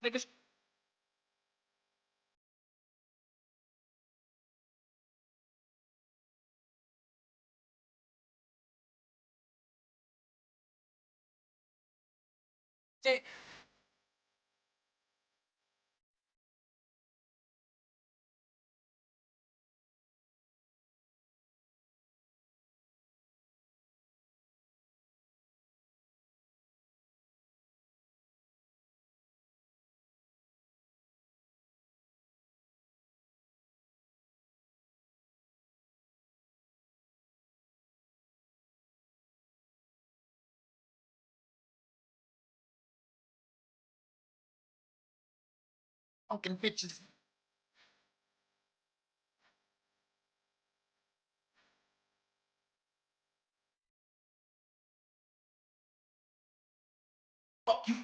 Nag kasi fucking bitches. Fuck you.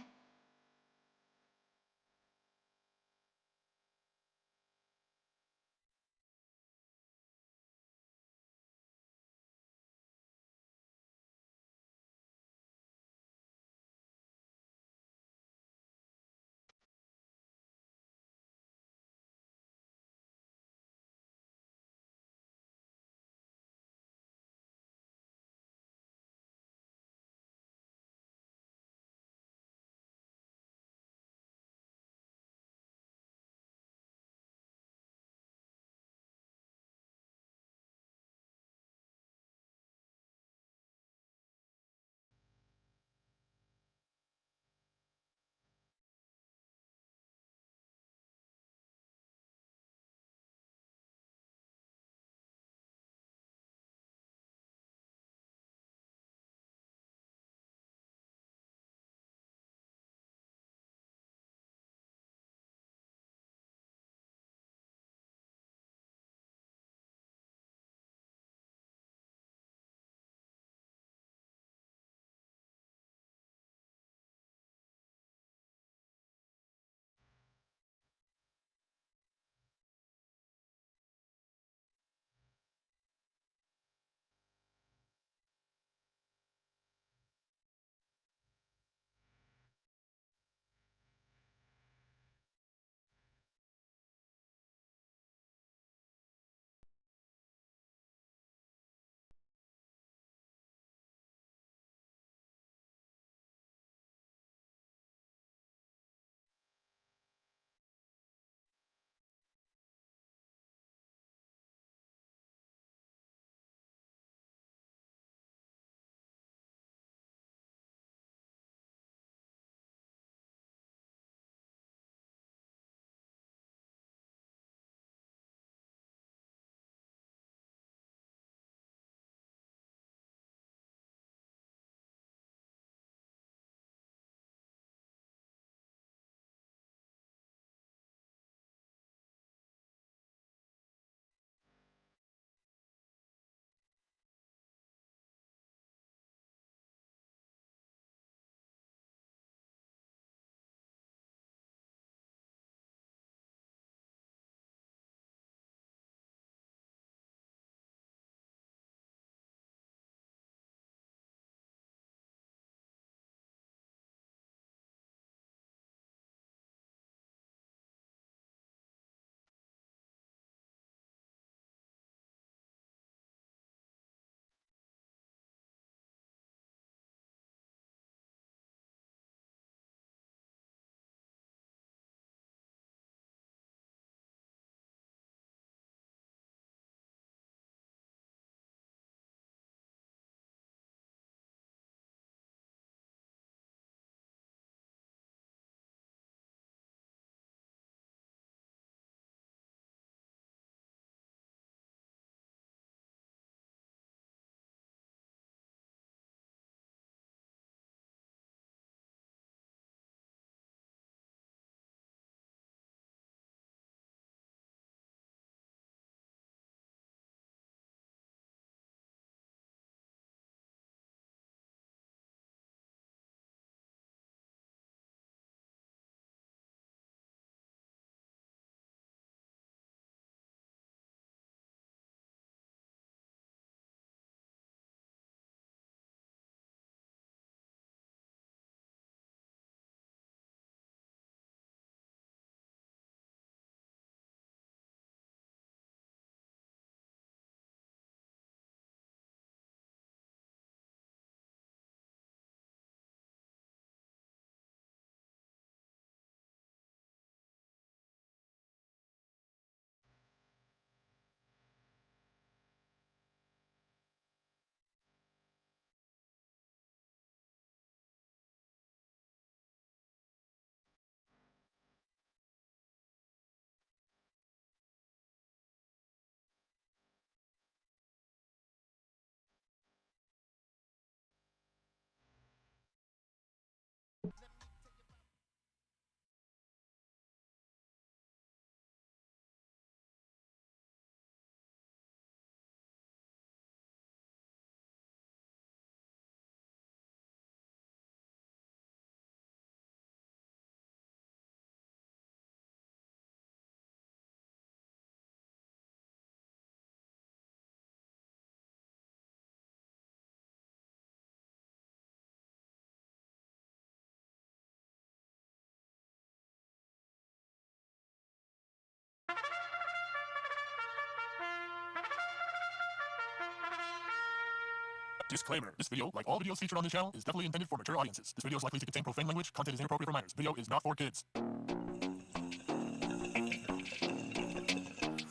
Disclaimer. This video, like all videos featured on this channel, is definitely intended for mature audiences. This video is likely to contain profane language. Content is inappropriate for minors. Video is not for kids.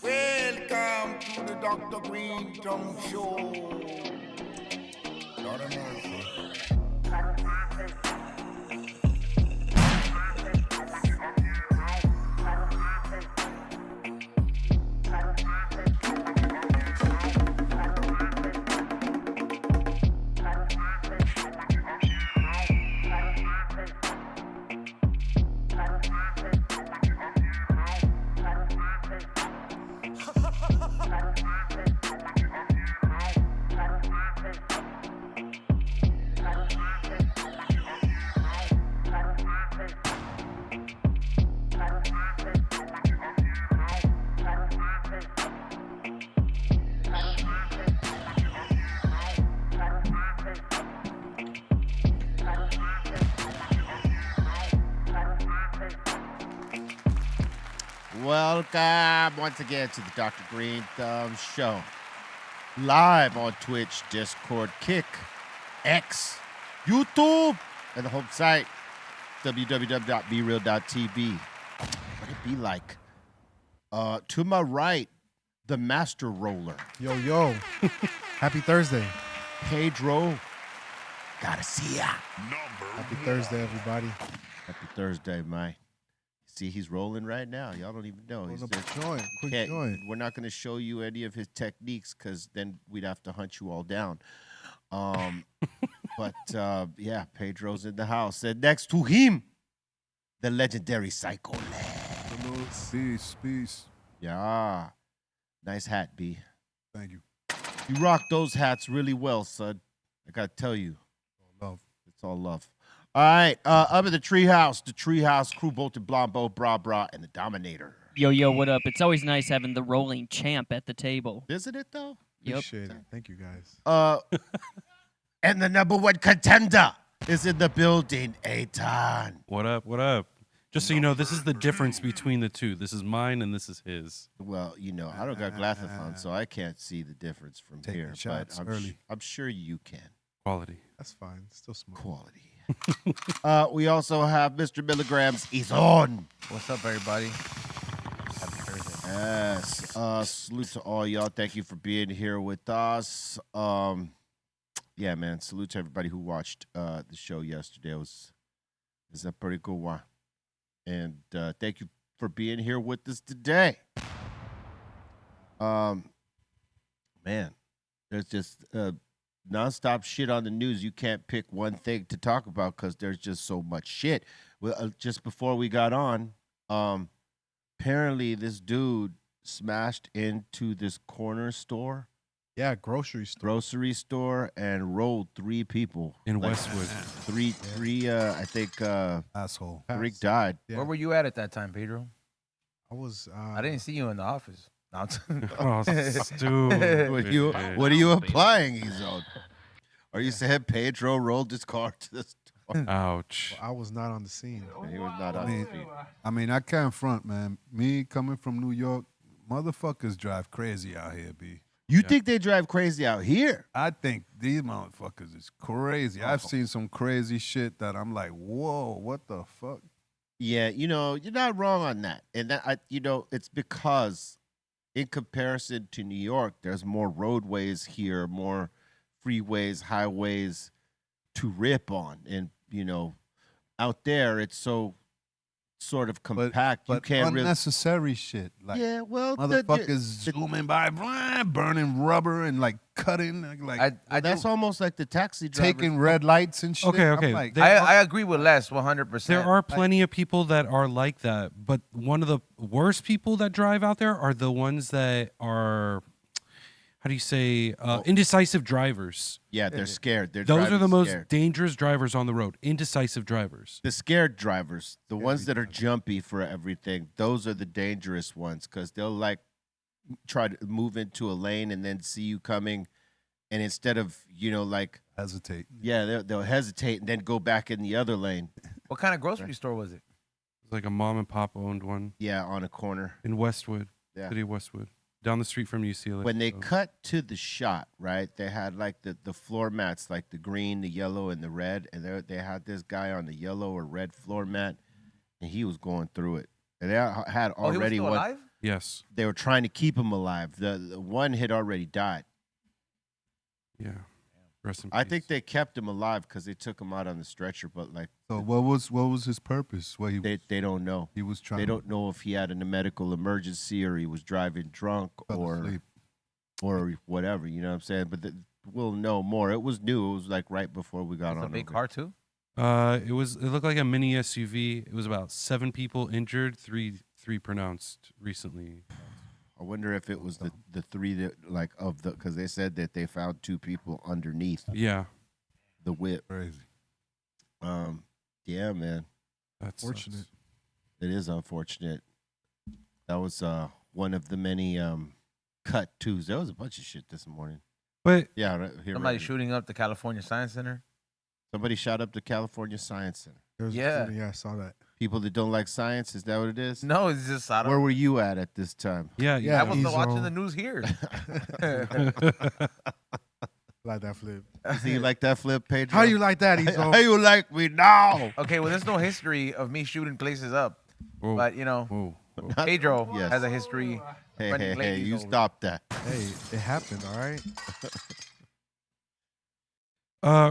Welcome to the Dr. Greenthumb Show. Lord of mercy. Welcome once again to the Dr. Greenthumb Show. Live on Twitch, Discord, Kick, X, YouTube, and the home site, www.brealtv. What it be like? To my right, the Master Roller. Yo, yo. Happy Thursday. Pedro. Gotta see ya. Happy Thursday, everybody. Happy Thursday, Mike. See, he's rolling right now. Y'all don't even know. He's Quick joint. We're not going to show you any of his techniques because then we'd have to hunt you all down. But, yeah, Pedro's in the house. And next to him, the legendary Psycho Lad. Peace. Yeah. Nice hat, B. Thank you. You rock those hats really well, son. I got to tell you. Love. It's all love. All right, up at the Treehouse crew, Bolton, Blombo, Bra, and the Dominator. Yo, what up? It's always nice having the rolling champ at the table. Isn't it, though? Yep. Appreciate it. Thank you, guys. And the number one contender is in the building, Eitan. What up? Just so you know, this is the difference between the two. This is mine and this is his. Well, you know, I don't got glasses on, so I can't see the difference from Taking here. shots But early. I'm sure you can. Quality. That's fine. Still smooth. Quality. We also have Mr. Milligrams. He's on. What's up, everybody? Happy Thursday. Yes. Salute to all y'all. Thank you for being here with us. Yeah, man. Salute to everybody who watched the show yesterday. It was a pretty good one. And thank you for being here with us today. Man, there's just nonstop shit on the news. You can't pick one thing to talk about because there's just so much shit. Well, just before we got on, apparently this dude smashed into this corner store, Yeah, grocery store. and rolled three people In Like, Westwood. Three. I think Asshole. Rick died. Yeah. Where were you at that time, Pedro? I was. I didn't see you in the office. No, Oh, stupid. What are you applying, Ezone? Are you saying Pedro rolled his car to the store? Ouch. I was not on the scene. He was not on his feet. I can't front, man. Me coming from New York, motherfuckers drive crazy out here, B. You think they drive crazy out here? I think these motherfuckers is crazy. I've seen some crazy shit that I'm like, whoa, what the fuck? Yeah, you know, you're not wrong on that. And that it's because in comparison to New York, there's more roadways here, more freeways, highways to rip on. And, out there it's so sort of compact. But you can't really. unnecessary shit. Like, Yeah, well, motherfuckers zooming by, burning rubber and like cutting, like that's almost like the taxi driver. taking red lights and shit. Okay. I'm like, I agree with Les 100%. There are plenty of people that are like that, but one of the worst people that drive out there are the ones that are, how do you say, indecisive drivers. Yeah, they're scared. Those are the driving most scared. dangerous drivers on the road. Indecisive drivers. The scared drivers, the ones that are jumpy for everything, those are the dangerous ones because they'll like try to move into a lane and then see you coming, and instead of hesitate. yeah, they'll hesitate and then go back in the other lane. What kind of grocery store was it? It's like a mom and pop owned one Yeah, on a corner. in Westwood, Yeah. city of Westwood. down the street from UCLA. When they so. cut to the shot, right? They had like the floor mats, like the green, the yellow, and the red, and they had this guy on the yellow or red floor mat, and he was going through it. And they had Oh, he was already still one. alive? Yes. They were trying to keep him alive. The one had already died. Yeah. Rest in I peace. think they kept him alive because they took him out on the stretcher. But like, So what was his purpose? What they don't know. he was trying. They don't know if he had a medical emergency or he was driving drunk fell or asleep. whatever. You know what I'm saying? But we'll know more. It was new. It was like right before we got It's on. a big over. car too. It looked like a mini SUV. It was about 7 people injured, three pronounced recently. I wonder if it was the three that like of the because they said that they found 2 people underneath Yeah. the whip. Crazy. Yeah, man, That's Fortunate. it is unfortunate. That was one of the many cut twos. There was a bunch of shit this morning. But Yeah, here. Somebody right. shooting up the California Science Center. Somebody shot up the California Science Center. There was a Yeah. shooting, yeah, I saw that. People that don't like science, is that what it is? No, it's just I don't. Where were you at this time? yeah, Yeah. I was he's watching all- the news here. Like that flip. Do you like that flip, Pedro? How you like that? He's How all, you like me now? Okay, well, there's no history of me shooting places up, Whoa, but you know, whoa, whoa. Pedro Yes. has a history. Hey, running hey, hey, ladies you over. stop that. hey, it happened, all right?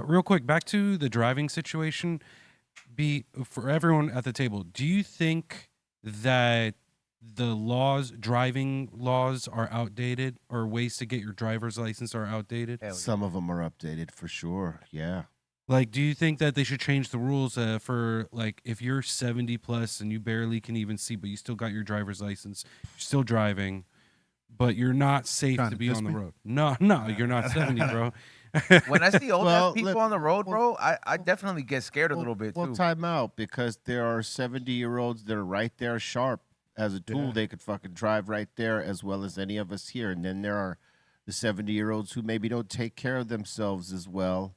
Real quick, back to the driving situation. For everyone at the table, do you think that the driving laws are outdated, or ways to get your driver's license are outdated? Hell yeah. Some of them are updated for sure. Yeah. Like, do you think that they should change the rules for, like, if you're 70 plus and you barely can even see, but you still got your driver's license, you're still driving, but you're not safe Trying to to be diss on the me? road? No, you're not 70, bro. When I see old Well, ass people look- on the road, bro, I definitely get scared a little bit Well, too. time out because there are 70-year-olds that are right there sharp as a tool. Yeah. They could fucking drive right there as well as any of us here. And then there are the 70-year-olds who maybe don't take care of themselves as well,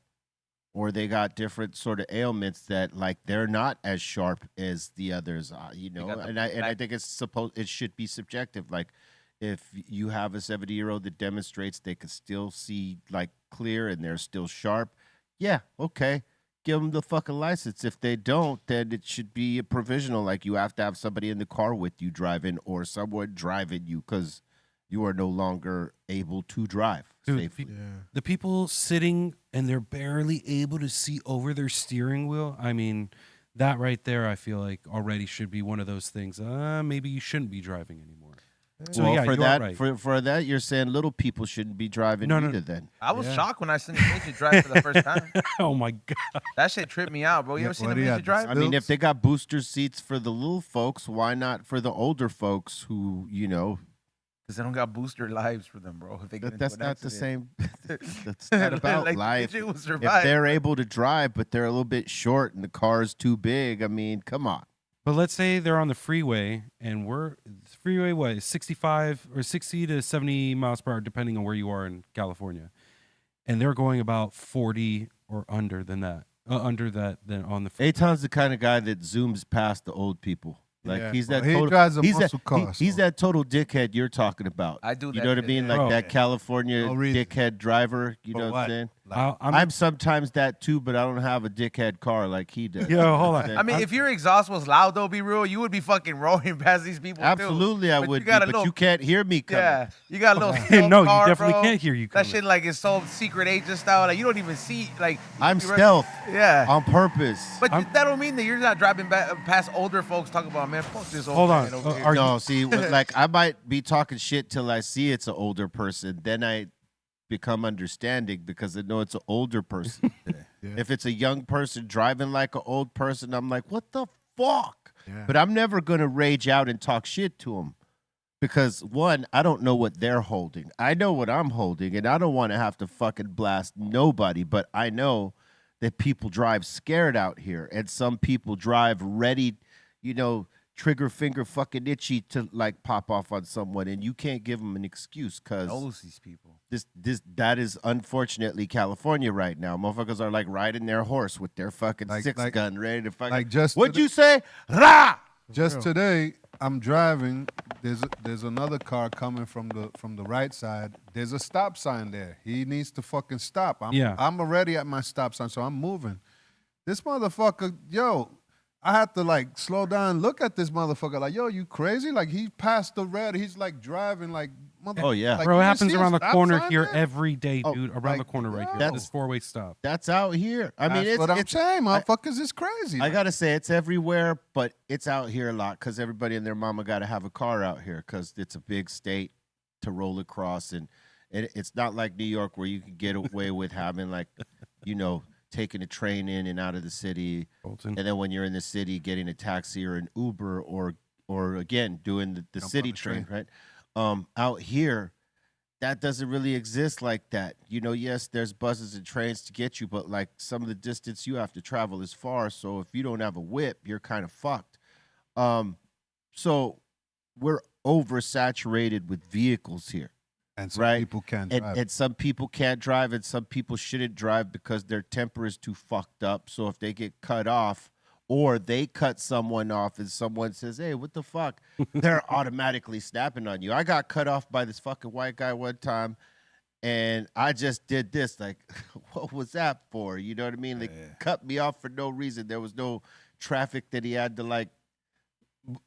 or they got different sort of ailments that like they're not as sharp as the others, you know. got the And I black- think it should be subjective. Like if you have a 70-year-old that demonstrates they can still see like clear and they're still sharp, yeah, okay. Give them the fucking license. If they don't, then it should be a provisional. Like you have to have somebody in the car with you driving or someone driving you because you are no longer able to drive Dude, safely. Yeah. The people sitting and they're barely able to see over their steering wheel. I mean, that right there, I feel like already should be one of those things. Maybe you shouldn't be driving anymore. So well, yeah, for you are that, right. for that, you're saying little people shouldn't be driving No, no. either. Then I was Yeah. shocked when I seen the Midget drive for the first time. Oh my god! That shit tripped me out, bro. You Yeah, ever seen what the do you Midget have, drive? I mean, if Stilts? they got booster seats for the little folks, why not for the older folks who, you know, Because they don't got booster lives for them, bro. If they get that's into an not the accident. same. That's not about Like, the life. Midget will If survive. they're able to drive, but they're a little bit short and the car's too big, I mean, come on. But let's say they're on the freeway and what, 65 or 60 to 70 miles per hour, depending on where you are in California, and they're going about 40 or under than that, than on the. Aton's the kind of guy that zooms past the old people. Like Yeah. he's that Well, he total, drives a he's muscle car, he's so- that total dickhead you're talking about. I do You that know what I shit, mean? yeah. Like Bro. that California No reason. dickhead driver. You For know what I'm what? saying? Like, I'm sometimes that too, but I don't have a dickhead car like he does. Yo, hold on. I mean, if your exhaust was loud, though, be real, you would be fucking rolling past these people. Absolutely, too. I But would, you got a but little, you can't hear me coming. Yeah, you got a little. stealth No, you car, definitely bro. can't hear you That coming. shit like it's so secret agent style. Like you don't even see. Like I'm you run- stealth Yeah. on purpose. But that don't mean that you're not driving past older folks talking about, man, fuck this old Hold man on. over here. Are No, see, like I might be talking shit till I see it's an older person. Then I become understanding because I know it's an older person. Yeah. If it's a young person driving like an old person, I'm like, what the fuck? Yeah. But I'm never gonna rage out and talk shit to them because one, I don't know what they're holding. I know what I'm holding, and I don't want to have to fucking blast nobody. But I know that people drive scared out here, and some people drive ready, you know, trigger finger fucking itchy to like pop off on someone, and you can't give them an excuse because knows these people. that is unfortunately California right now. Motherfuckers are like riding their horse with their fucking Like- six like- gun ready to fucking. like just What'd today- you say? Rah! Just real. today, I'm driving. There's another car coming from the right side. There's a stop sign there. He needs to fucking stop. I'm already at my stop sign, so I'm moving. This motherfucker, yo, I had to like slow down and look at this motherfucker. Like, yo, you crazy? Like he passed the red. He's like driving like Oh yeah, like, Bro, it you happens see a around the stop corner sign here there? every day, Oh, dude. Around like, the corner right here. yo. This four-way stop. that's out here. I mean, That's it's what I'm it's, saying, motherfuckers. It's crazy. I gotta say it's everywhere, but it's out here a lot because everybody and their mama gotta have a car out here because it's a big state to roll across, and it's not like New York where you can get away with having like, taking a train in and out of the city, Bolton. and then when you're in the city, getting a taxi or an Uber or again doing the Jump on city the train, train. right? Out here, that doesn't really exist like that. Yes, there's buses and trains to get you, but like some of the distance you have to travel is far. So if you don't have a whip, you're kind of fucked. So we're oversaturated with vehicles here. And some right. people can't And, drive. and some people can't drive, and some people shouldn't drive because their temper is too fucked up. So if they get cut off, or they cut someone off, and someone says, "Hey, what the fuck?" they're automatically snapping on you. I got cut off by this fucking white guy one time, and I just did this. Like, what was that for? You know what I mean? They cut me off for no reason. There was no traffic that he had to like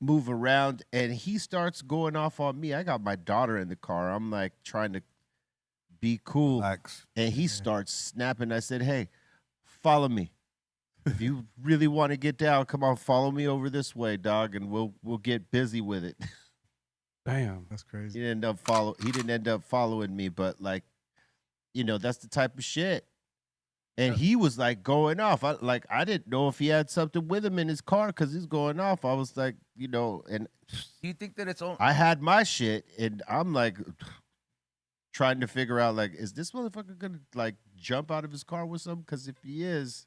move around, and he starts going off on me. I got my daughter in the car. I'm like trying to be cool, Relax. and he starts snapping. I said, "Hey, follow me. If you really want to get down, come on, follow me over this way, dog, and we'll get busy with it." Damn. That's crazy. He didn't end up following me, but like, that's the type of shit. And he was like going off. I didn't know if he had something with him in his car because he's going off. I was like, and Do you think that it's on? I had my shit, and I'm like trying to figure out like, is this motherfucker gonna like jump out of his car with something? Because if he is,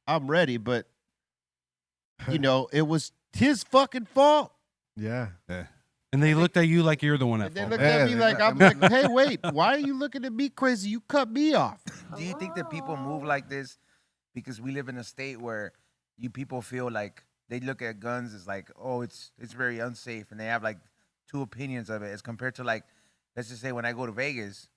I'm ready. But it was his fucking fault. Yeah. And they looked at you like you're the one at And they fault. looked at me like, I'm like, hey, wait, why are you looking at me crazy? You cut me off. Do you think that people move like this because we live in a state where you people feel like they look at guns as like, oh, it's very unsafe, and they have like two opinions of it as compared to like, let's just say when I go to Vegas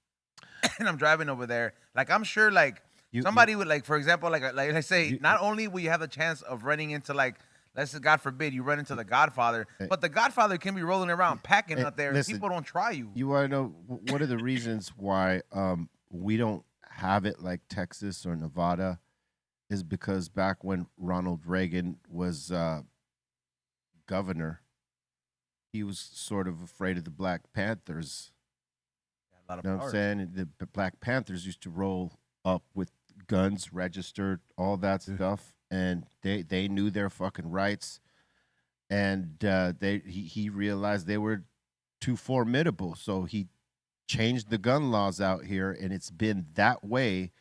and I'm driving over there, like I'm sure like somebody would like, for example, like I say, not only will you have the chance of running into like, let's say, God forbid, you run into the Godfather, but the Godfather can be rolling around packing out there, listen, and people don't try you. You want to know what are the reasons why we don't have it like Texas or Nevada is because back when Ronald Reagan was governor, he was sort of afraid of the Black Panthers. A lot of You know what I'm saying? And the Black Panthers used to roll up with guns, registered, all that stuff, and they knew their fucking rights, and he realized they were too formidable, so he changed the gun laws out here, and it's been that way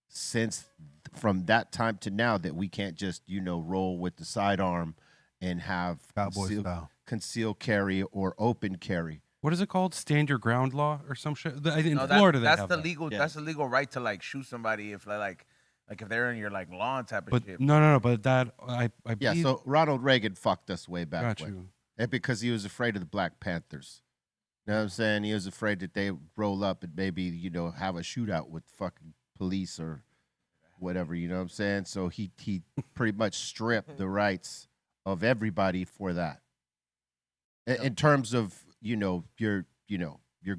since from that time to now that we can't just roll with the sidearm and have Cowboy style. concealed carry or open carry. What is it called? Stand your ground law or some shit? In No, Florida, they that's have the that. legal. Yeah. That's the legal right to like shoot somebody if like if they're in your like lawn type of But shit. no. But that I Yeah, believe. so Ronald Reagan fucked us way back Got when. you. And because he was afraid of the Black Panthers. You know what I'm saying? He was afraid that they roll up and maybe, have a shootout with fucking police or whatever, you know what I'm saying? So he pretty much stripped the rights of everybody for that. In terms of, your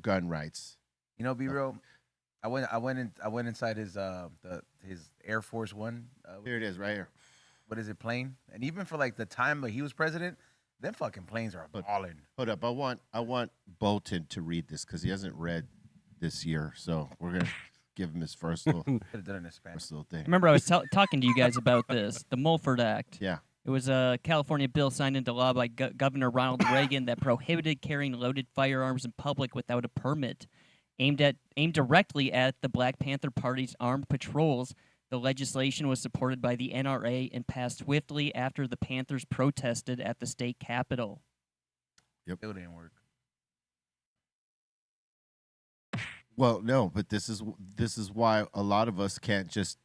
gun rights. Be real. I went inside his Air Force One. Here it is, right here. What is it, plane? And even for like the time that he was president, them fucking planes are balling. Hold up, I want Bolton to read this because he hasn't read this year. So we're gonna give him his first little, Could have done it in Spanish. first little thing. Remember, I was talking to you guys about this, the Mulford Act. Yeah. It was a California bill signed into law by Governor Ronald Reagan that prohibited carrying loaded firearms in public without a permit. Aimed directly at the Black Panther Party's armed patrols, the legislation was supported by the NRA and passed swiftly after the Panthers protested at the state capitol. Still didn't work. Well, no, but this is why a lot of us can't just,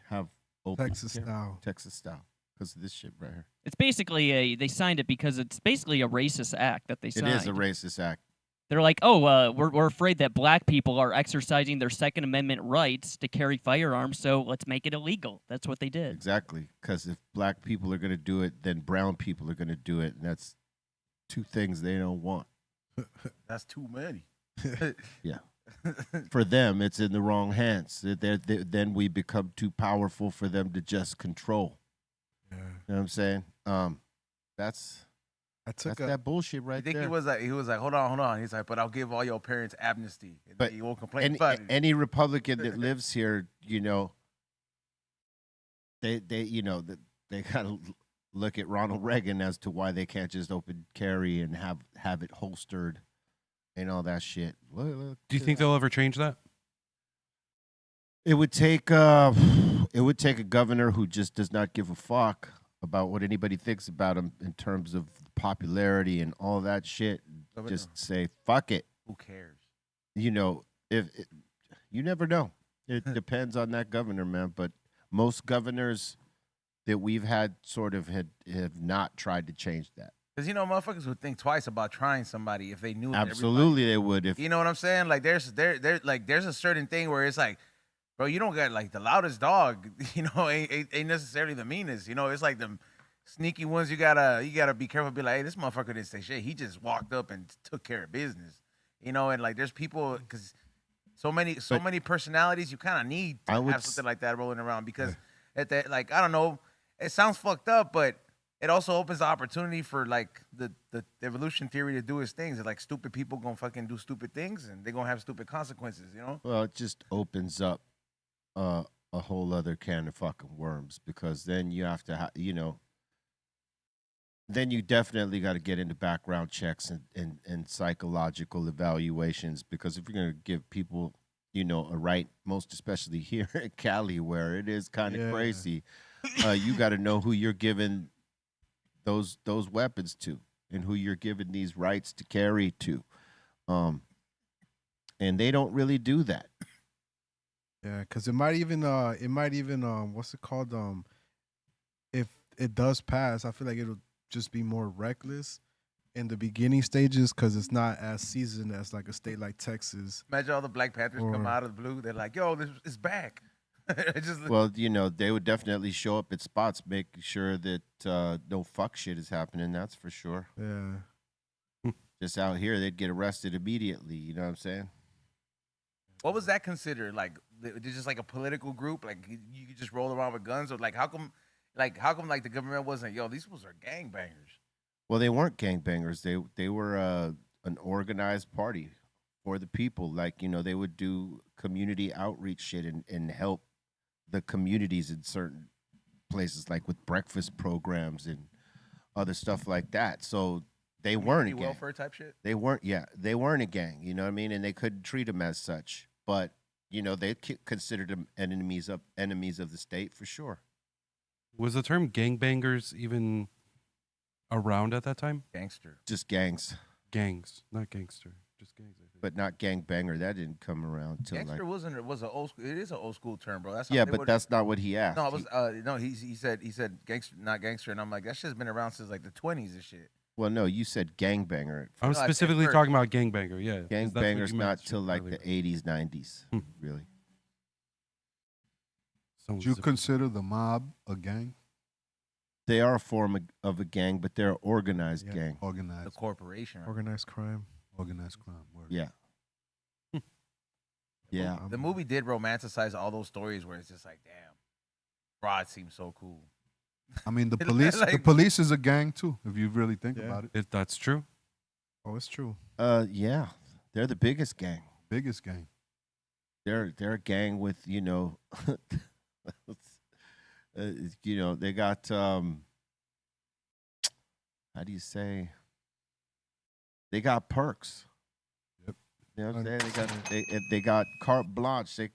have open Texas carry. style. Texas style, because of this shit right here. It's basically they signed it because it's basically a racist act that they It signed. is a racist act. They're like, oh, we're afraid that black people are exercising their Second Amendment rights to carry firearms, so let's make it illegal. That's what they did. Exactly. Because if black people are going to do it, then brown people are going to do it. And that's two things they don't want. That's too many. Yeah. For them, it's in the wrong hands. Then we become too powerful for them to just control. Yeah. You know what I'm saying? That's that bullshit right I think there. he was like, hold on. He's like, but I'll give all your parents amnesty. And But you won't complain about it. Any Republican that lives here, you know, they gotta look at Ronald Reagan as to why they can't just open carry and have it holstered and all that shit. Do you think they'll ever change that? It would take a governor who just does not give a fuck about what anybody thinks about him in terms of popularity and all that shit. Just say fuck it. Who cares? You know, you never know. It depends on that governor, man. But most governors that we've had sort of have not tried to change that. Because, you know, motherfuckers would think twice about trying somebody if they knew. Absolutely, they would. If you know what I'm saying? Like, there's a certain thing where it's like, bro, you don't got like the loudest dog. You know, ain't necessarily the meanest. You know, it's like the sneaky ones. You gotta be careful. Be like, hey, this motherfucker didn't say shit. He just walked up and took care of business. You know, and like there's people because so many personalities. You kind of need to have something like that rolling around because at that, like, I don't know. It sounds fucked up, but it also opens the opportunity for like the evolution theory to do its things. And like stupid people gonna fucking do stupid things, and they're gonna have stupid consequences. You know? Well, it just opens up a whole other can of fucking worms because then you have to, then you definitely got to get into background checks and psychological evaluations because if you're gonna give people, a right, most especially here in Cali where it is kind of crazy. You got to know who you're giving those weapons to and who you're giving these rights to carry to. And they don't really do that. Yeah, because it might even what's it called? If it does pass, I feel like it'll just be more reckless in the beginning stages because it's not as seasoned as like a state like Texas. Imagine all the Black Panthers come out of the blue. They're like, yo, this is back. Well, they would definitely show up at spots, making sure that no fuck shit is happening. That's for sure. Yeah. Just out here, they'd get arrested immediately. You know what I'm saying? What was that considered? Like, it's just like a political group? Like, you could just roll around with guns? Or like, how come like the government wasn't, yo, these ones are gangbangers? Well, they weren't gangbangers. They were an organized party for the people. Like, they would do community outreach shit and help the communities in certain places, like with breakfast programs and other stuff like that. So they weren't a gang. Welfare type shit? They weren't a gang, you know what I mean? And they couldn't treat them as such. But, they considered them enemies of the state for sure. Was the term gangbangers even around at that time? Gangster. Just gangs. Gangs, not gangster. Just gangs, I think. But not gangbanger. That didn't come around till Gangster was an old school. It is an old school term, bro. That's how but that's not what he asked. No, it was he said gangster, not gangster, and I'm like, that shit's been around since like the 20s and shit. Well, no, you said gangbanger. I'm specifically talking about gangbanger. Yeah, gangbanger's not till like the 80s, 90s, really. Would you consider the mob a gang? They are a form of a gang, but they're an organized gang. Organized. The corporation. Right? Organized crime. Organized crime. Word. Yeah. Yeah. The movie did romanticize all those stories where it's just like, damn, Rod seems so cool. I mean, the police. The police is a gang too, if you really think about it. That's true. Oh, it's true. Yeah, they're the biggest gang. Biggest gang. They're a gang with they got how do you say? They got perks. Yep. You know what I'm saying? They got carte blanche. They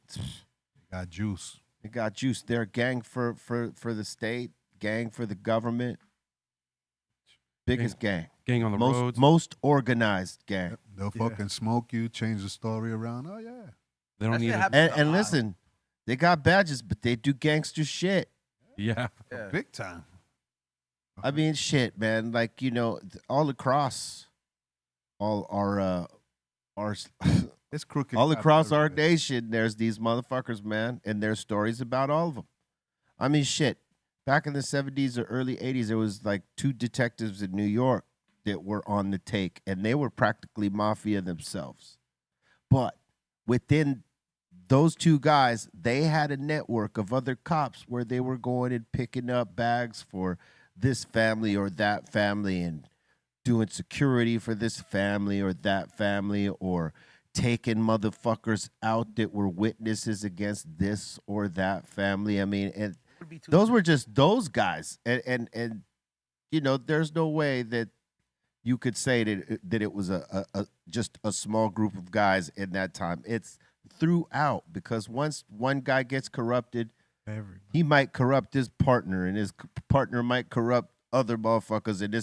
got juice. They got juice. They're a gang for the state, gang for the government. Biggest gang. Gang on the roads. Most organized gang. Yep. They'll fucking smoke you, change the story around. Oh yeah. They don't need it. And listen, they got badges, but they do gangster shit. Yeah. Big time. I mean, shit, man. Like, all across, all our It's crooked. all cops across our everywhere. nation, there's these motherfuckers, man, and there's stories about all of them. I mean, shit. Back in the 70s or early 80s, there was like 2 detectives in New York that were on the take, and they were practically mafia themselves. But within those 2 guys, they had a network of other cops where they were going and picking up bags for this family or that family and doing security for this family or that family, or taking motherfuckers out that were witnesses against this or that family. I mean, and those were just those guys. And there's no way that you could say that it was a just a small group of guys in that time. It's throughout, because once one guy gets corrupted, he might corrupt his partner, and his partner might corrupt other motherfuckers, and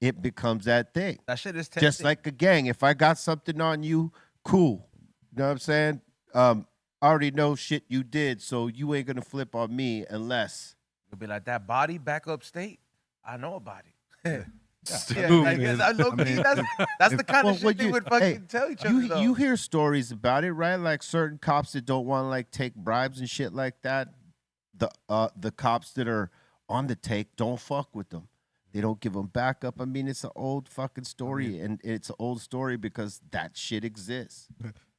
it becomes that thing. That shit is Just like a gang. If I got something on you, cool. You know what I'm saying? I already know shit you did, so you ain't gonna flip on me unless You'll be like, that body back upstate, I know about it. Yeah, Boom, like, man. I know, that's the kind of shit they would fucking hey, tell each other. though. you hear stories about it, right? Like certain cops that don't want to like take bribes and shit like that. The cops that are on the take don't fuck with them. They don't give them backup. I mean, it's an old fucking story, and it's an old story because that shit exists.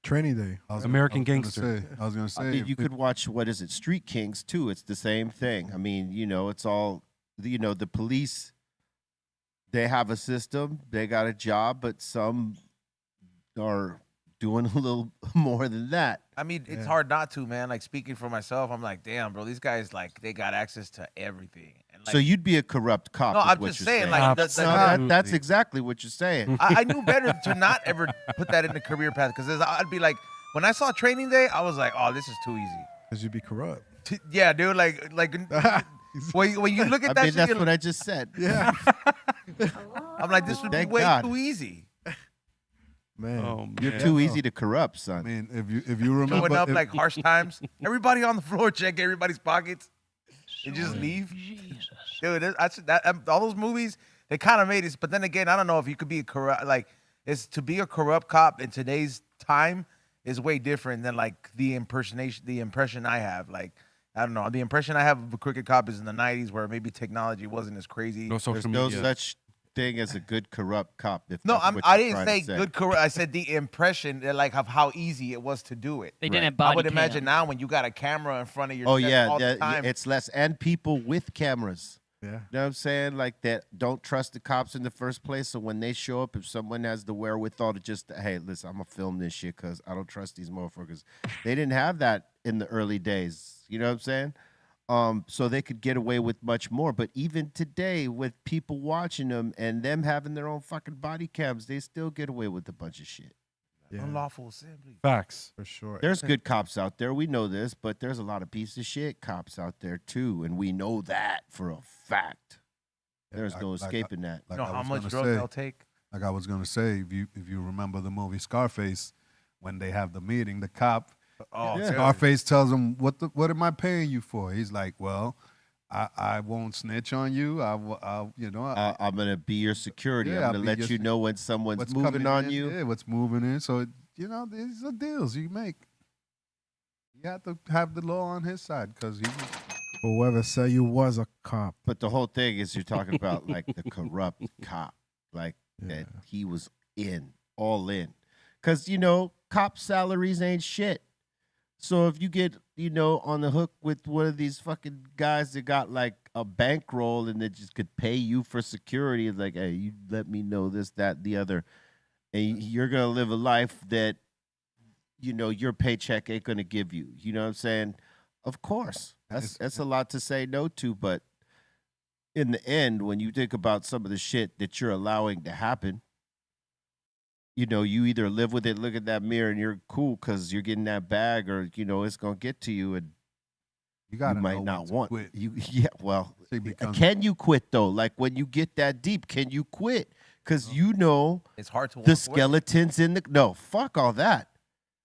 Training Day. American Gangster. I was gonna say. I mean, you could watch, what is it, Street Kings too. It's the same thing. I mean, it's all, the police, they have a system, they got a job, but some are doing a little more than that. I mean, it's hard not to, man. Like, speaking for myself, I'm like, damn, bro, these guys, like, they got access to everything. And, like, So you'd be a corrupt cop. no, is I'm what just you're saying, like, No, that's exactly what you're saying. I knew better to not ever put that in the career path, because I'd be like, when I saw Training Day, I was like, oh, this is too easy. Because you'd be corrupt. Yeah, dude, like when you look at that I mean, shit, that's you're what like, I just said. Yeah. I'm like, this would be Thank way God. too easy. Man. Oh, man. You're too easy to corrupt, I son. mean, if you remember, Showing up if- like harsh times. Everybody on the floor, check everybody's pockets, and just leave. Dude, all those movies, they kind of made it. But then again, I don't know if you could be a corrupt, like, it's to be a corrupt cop in today's time is way different than like the impression I have. Like, I don't know, the impression I have of a crooked cop is in the 90s, where maybe technology wasn't as crazy. No There's social no media. such thing as a good corrupt cop. If No, that's what I you're didn't trying say to good corrupt. I said the impression, like, of how easy it was to do it. They didn't Right. have body I would imagine cam. now when you got a camera in front of your Oh chest yeah, all the time. it's less, and people with cameras. Yeah. You know what I'm saying? Like, that don't trust the cops in the first place. So when they show up, if someone has the wherewithal to just, hey, listen, I'm gonna film this shit because I don't trust these motherfuckers. They didn't have that in the early days. You know what I'm saying? So they could get away with much more. But even today, with people watching them and them having their own fucking body cams, they still get away with a bunch of shit. Yeah. Unlawful assembly. Facts. For sure. There's good cops out there. We know this, but there's a lot of piece of shit cops out there too, and we know that for a fact. There's no escaping that. You Like know I how was much gonna drugs say- they'll take? Like I was gonna say, if you remember the movie Scarface, when they have the meeting, the cop, Oh, Yeah. Scarface tells him, "What am I paying you for?" He's like, "Well, I won't snitch on you. I'm gonna be your security. Yeah, I'm I'll gonna be let your you know when someone's what's moving coming on in, you. Yeah, what's moving in. So these are deals you make. You have to have the law on his side because he was Whoever said you was a cop. But the whole thing is you're talking about like the corrupt cop, like that he was all in. Because, cop salaries ain't shit. So if you get, on the hook with one of these fucking guys that got like a bankroll and that just could pay you for security, it's like, hey, you let me know this, that, the other. And you're going to live a life that, your paycheck ain't going to give you. You know what I'm saying? Of course. That's a lot to say no to, but in the end, when you think about some of the shit that you're allowing to happen, you either live with it, look at that mirror, and you're cool because you're getting that bag, or it's gonna get to you, and you might not want quit. you. Yeah, well, It becomes- can you quit though? Like when you get that deep, can you quit? Because It's hard to the walk away. skeletons in the no. Fuck all that.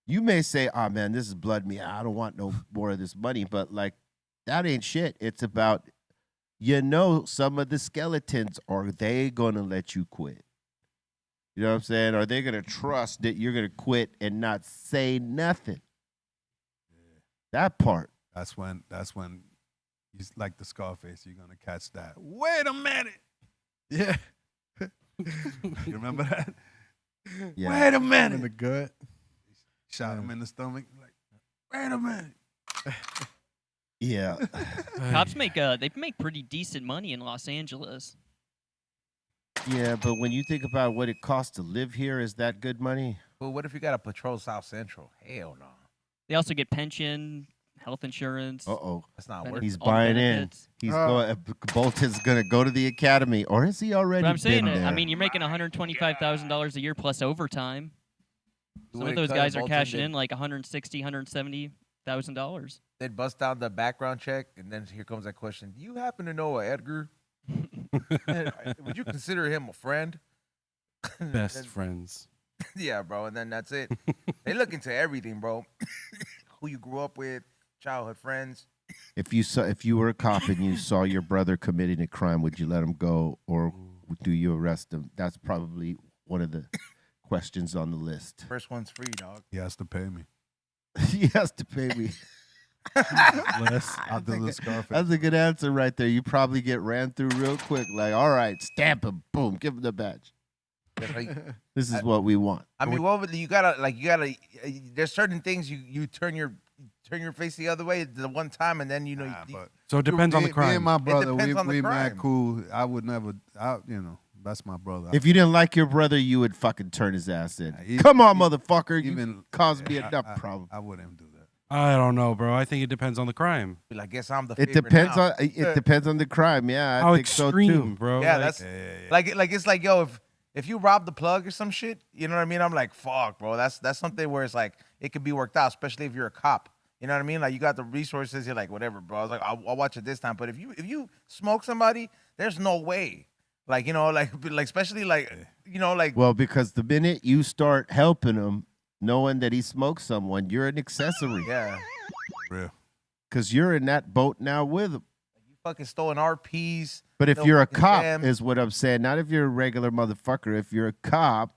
You may say, "Oh man, this is blood me. I don't want no more of this money," but like that ain't shit. It's about you know some of the skeletons, are they going to let you quit? You know what I'm saying? Are they going to trust that you're going to quit and not say nothing? That part. That's when he's like the Scarface. You're gonna catch that. Wait a minute. Yeah. You remember that? Yeah. Wait a In minute. the gut. Shot him in the stomach. Like, wait a minute. Yeah. Cops they make pretty decent money in Los Angeles. Yeah, but when you think about what it costs to live here, is that good money? Well, what if you got to patrol South Central? Hell no. They also get pension, health insurance. Uh-oh. That's not benefits, worth He's it. all the buying in. benefits. He's going. Bolton's going to go to the academy, or has he already But I'm saying, been there? I mean, you're making $125,000 a year plus overtime. Some Would of it those cut guys are Bolton cashing did- in like $170,000. They'd bust down the background check, and then here comes that question: do you happen to know a Edgar? Would you consider him a friend? Best friends. Yeah, bro. And then that's it. They look into everything, bro. Who you grew up with, childhood friends. If you were a cop and you saw your brother committing a crime, would you let him go, or do you arrest him? That's probably one of the questions on the list. First one's free, dog. He has to pay me. He has to pay me. I'll do the Scarface. That's a good answer right there. You probably get ran through real quick. Like, all right, stamp him, boom, give him the badge. That's like, This is what we want. I mean, what would you gotta? There's certain things you turn your face the other way the one time, and then Nah, you but So it depends on the me crime. and my brother, depends on the we mad crime. cool. I would never. That's my brother. If you didn't like your brother, you would fucking turn his ass in. Yeah, Come on, motherfucker. You even caused me I- enough I- problem. I wouldn't do that. I don't know, bro. I think it depends on the crime. I guess I'm the. It favorite depends now. on the crime. Yeah, I How think so extreme, too. bro. Yeah, Like, that's like it's like, yo, if you rob the plug or some shit, you know what I mean? I'm like, fuck, bro. That's something where it's like it could be worked out, especially if you're a cop. You know what I mean? Like you got the resources. You're like, whatever, bro. I was like, I'll watch it this time. But if you smoke somebody, there's no way. Like, you know, like especially like, you know, like. Well, because the minute you start helping him, knowing that he smoked someone, you're an accessory. Yeah. Real. Because you're in that boat now with him. You fucking stolen RPs. But if no you're a fucking cop, jam. is what I'm saying. Not if you're a regular motherfucker. If you're a cop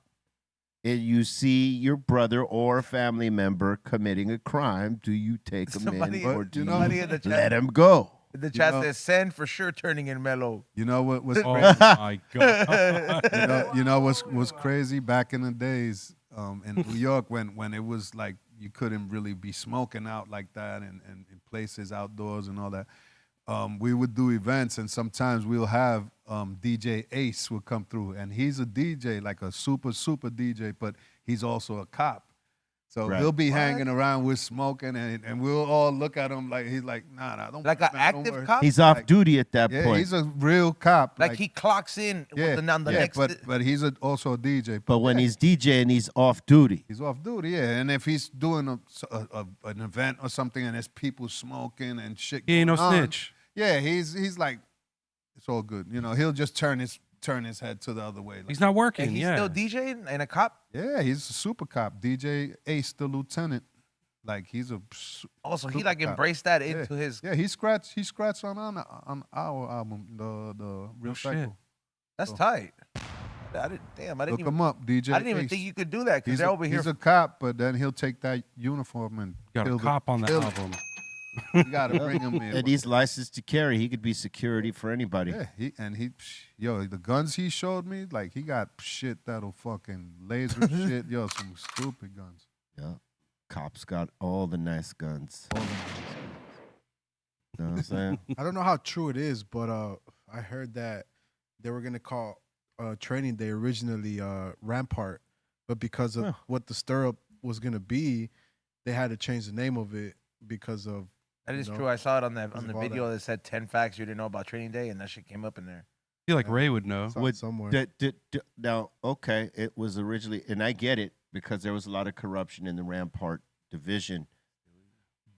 and you see your brother or a family member committing a crime, do you take him Somebody- in or But do you you know- Somebody in the chat, let him go? the chat know- says send for sure turning in mellow. You know what was oh crazy? my god. you know what's crazy back in the days in New York when it was like you couldn't really be smoking out like that and in places outdoors and all that. We would do events and sometimes we'll have DJ Ace will come through and he's a DJ, like a super DJ, but he's also a cop. So Right. he'll be hanging around with smoking and we'll all look at him like he's like, nah, don't Like an nah, don't active worry. cop. He's off Like- duty at that Yeah, point. he's a real cop. Like he clocks in yeah, with on the yeah, next. but he's also a DJ. but when he's DJing, he's off duty. He's off duty, yeah. And if he's doing an event or something and there's people smoking and shit, He ain't no going on, snitch. Yeah, he's like, it's all good. You know, he'll just turn his head to the other way. Like, He's not working. and he's yeah. still DJing and a cop. yeah, he's a super cop. DJ Ace, the lieutenant. Like he's a Also, he super like cop. embraced that Yeah. into his. Yeah, he scratched on our album, the Real shit. Psycho. That's So- tight. I didn't Look him up, DJ. I didn't even Ace. think you could do that because He's they're a, over here. he's a cop, but then he'll take that uniform and Got a kill cop on the kill it. album. You gotta bring him in. And he's licensed to carry. He could be security for anybody. Yeah, yo, the guns he showed me, like he got shit that'll fucking laser shit. Yo, some stupid guns. Yeah. Cops got all the nice guns. All them You know what I'm saying? I don't know how true it is, but I heard that they were gonna call training day originally Rampart, but because of Huh. what the stirrup was gonna be, they had to change the name of it because of. That is you know, true. I saw it on the because on of the all video that said 10 facts you didn't know about Training Day, and that shit came up in there. I feel like Ray would know. some- Would- somewhere. Now, okay, it was originally, and I get it because there was a lot of corruption in the Rampart division.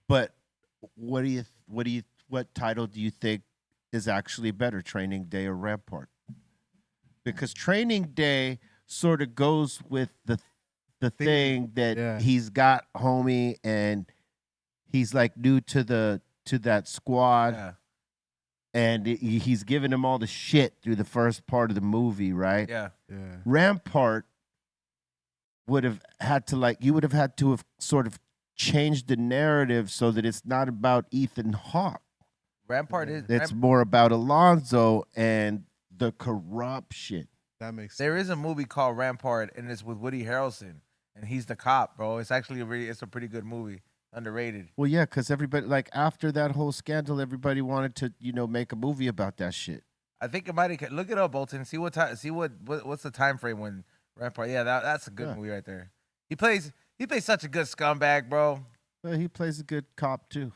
But what title do you think is actually better, Training Day or Rampart? Because Training Day sort of goes with the thing that Yeah. he's got homie and he's like new to that squad. Yeah. and he's giving him all the shit through the first part of the movie, right? Yeah. Rampart would have had to you would have had to have sort of changed the narrative so that it's not about Ethan Hawke. Rampart is. It's more about Alonzo and the corruption. That makes sense. There is a movie called Rampart, and it's with Woody Harrelson, and he's the cop, bro. It's actually it's a pretty good movie, underrated. Well, yeah, because everybody, after that whole scandal, everybody wanted to, make a movie about that shit. I think it might have. Look it up, Bolton. See what's the time frame when Rampart. Yeah, that's a good movie right there. He plays such a good scumbag, bro. Well, he plays a good cop too.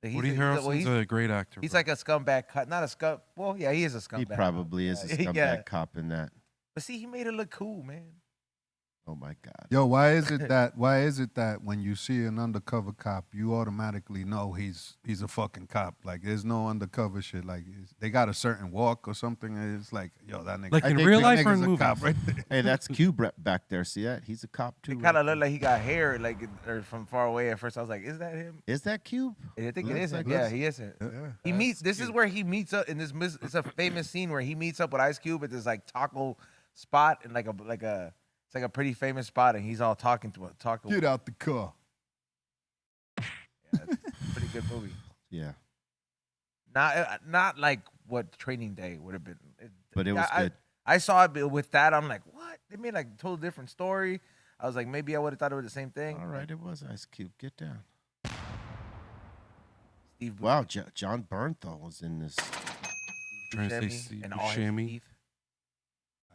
Woody Harrelson's a great actor. He's like a scumbag, not a scum. Well, yeah, he is a scumbag. He probably is a scumbag cop in that. But see, he made it look cool, man. Oh my God. Yo, why is it that when you see an undercover cop, you automatically know he's a fucking cop? Like, there's no undercover shit. Like, they got a certain walk or something. And it's like, yo, that nigga. Like in real life or in movies? Cop right there. Hey, that's Cube back there. See that? He's a cop too. It kind of looked like he got hair, or from far away. At first, I was like, "Is that him?" Is that Cube? I think it is him. Yeah, he isn't. Yeah. He meets. This is where he meets up in this. It's a famous scene where he meets up with Ice Cube at this taco spot and it's like a pretty famous spot, and he's all talking. Get out the car. Yeah, it's a pretty good movie. Yeah. Not like what Training Day would have been. But it was good. I saw it, but with that, I'm like, what? They made a total different story. I was like, maybe I would have thought it was the same thing. All right, it was Ice Cube. Get down. Steve Wow, John Bernthal was in this. Trying to say Steve and all his Buscemi. teeth.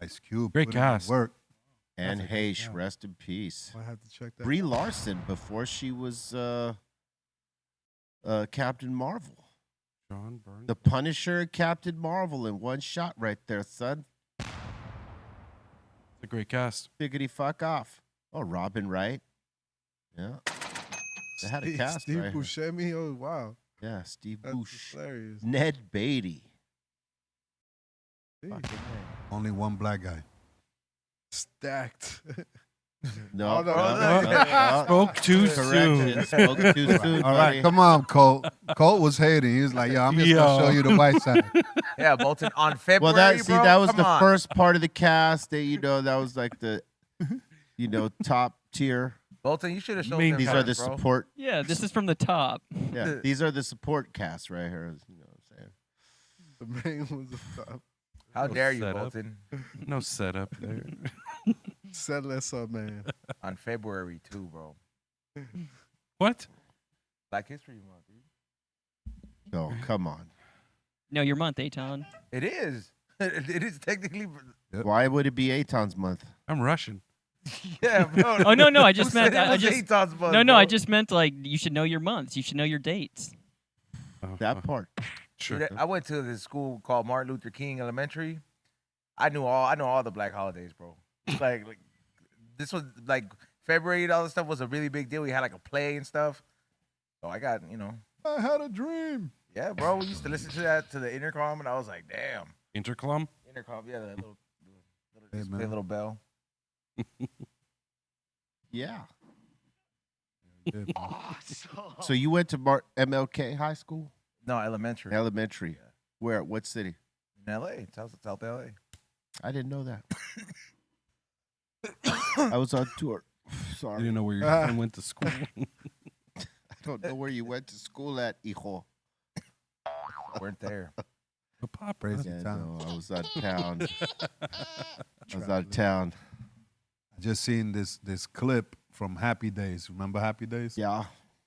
Ice Cube. Great put in the cast. Work. Anne Heche, rest in peace. I have to check that. Brie Larson before she was Captain Marvel. John Byrne. The Punisher and Captain Marvel in one shot right there, son. It's a great cast. Biggity fuck off. Oh, Robin Wright. Yeah. They had a cast Steve right here. Buscemi. Oh wow, Yeah, Steve that's Bush. hilarious. Ned Beatty. Jeez. Fucking Only one black guy. Stacked. No, Oh, no, no. Spoke too Correction. soon. Spoke too soon. All right, buddy. come on, Colt. Colt was hating. He was like, yo, I'm just going to show you the white side. Yeah, Bolton on February. Well, that was Come the on. first part of the cast. That was like the, top tier. Bolton, you should have shown Main them These first, are the bro. support. Yeah, this is from the top. Yeah, these are the support cast right here. You know what I'm saying? The main was the top. How No dare you, setup. Bolton? No setup there. Set less up, man. On February too, bro. What? Black History Month, dude. Oh, come on. No, your month, Aton. It is. It is technically. Why would it be Aton's month? I'm Russian. Yeah, bro. Oh no, I just Who meant said it I was just Aton's month, no, bro? I just meant you should know your months. You should know your dates. Oh, That part. sure. Dude, I went to this school called Martin Luther King Elementary. I know all the black holidays, bro. like this was like February and all this stuff was a really big deal. We had like a play and stuff. So I got, I had a dream. yeah, bro. We used to listen to that to the intercom, and I was like, damn, Intercom? intercom, yeah, that little Hey, display man. little bell. Yeah. Yeah, man. So you went to MLK High School? No, elementary. Elementary. Yeah. Where? What city? In L.A., South L.A. I didn't know that. I was on tour. I Sorry. didn't know where your son went to school. I don't know where you went to school at, hijo. Weren't there. A pop. Crazy Yeah, town. no, I was out of town. I was out of town. I just seen this clip from Happy Days. Remember Happy Days? Yeah.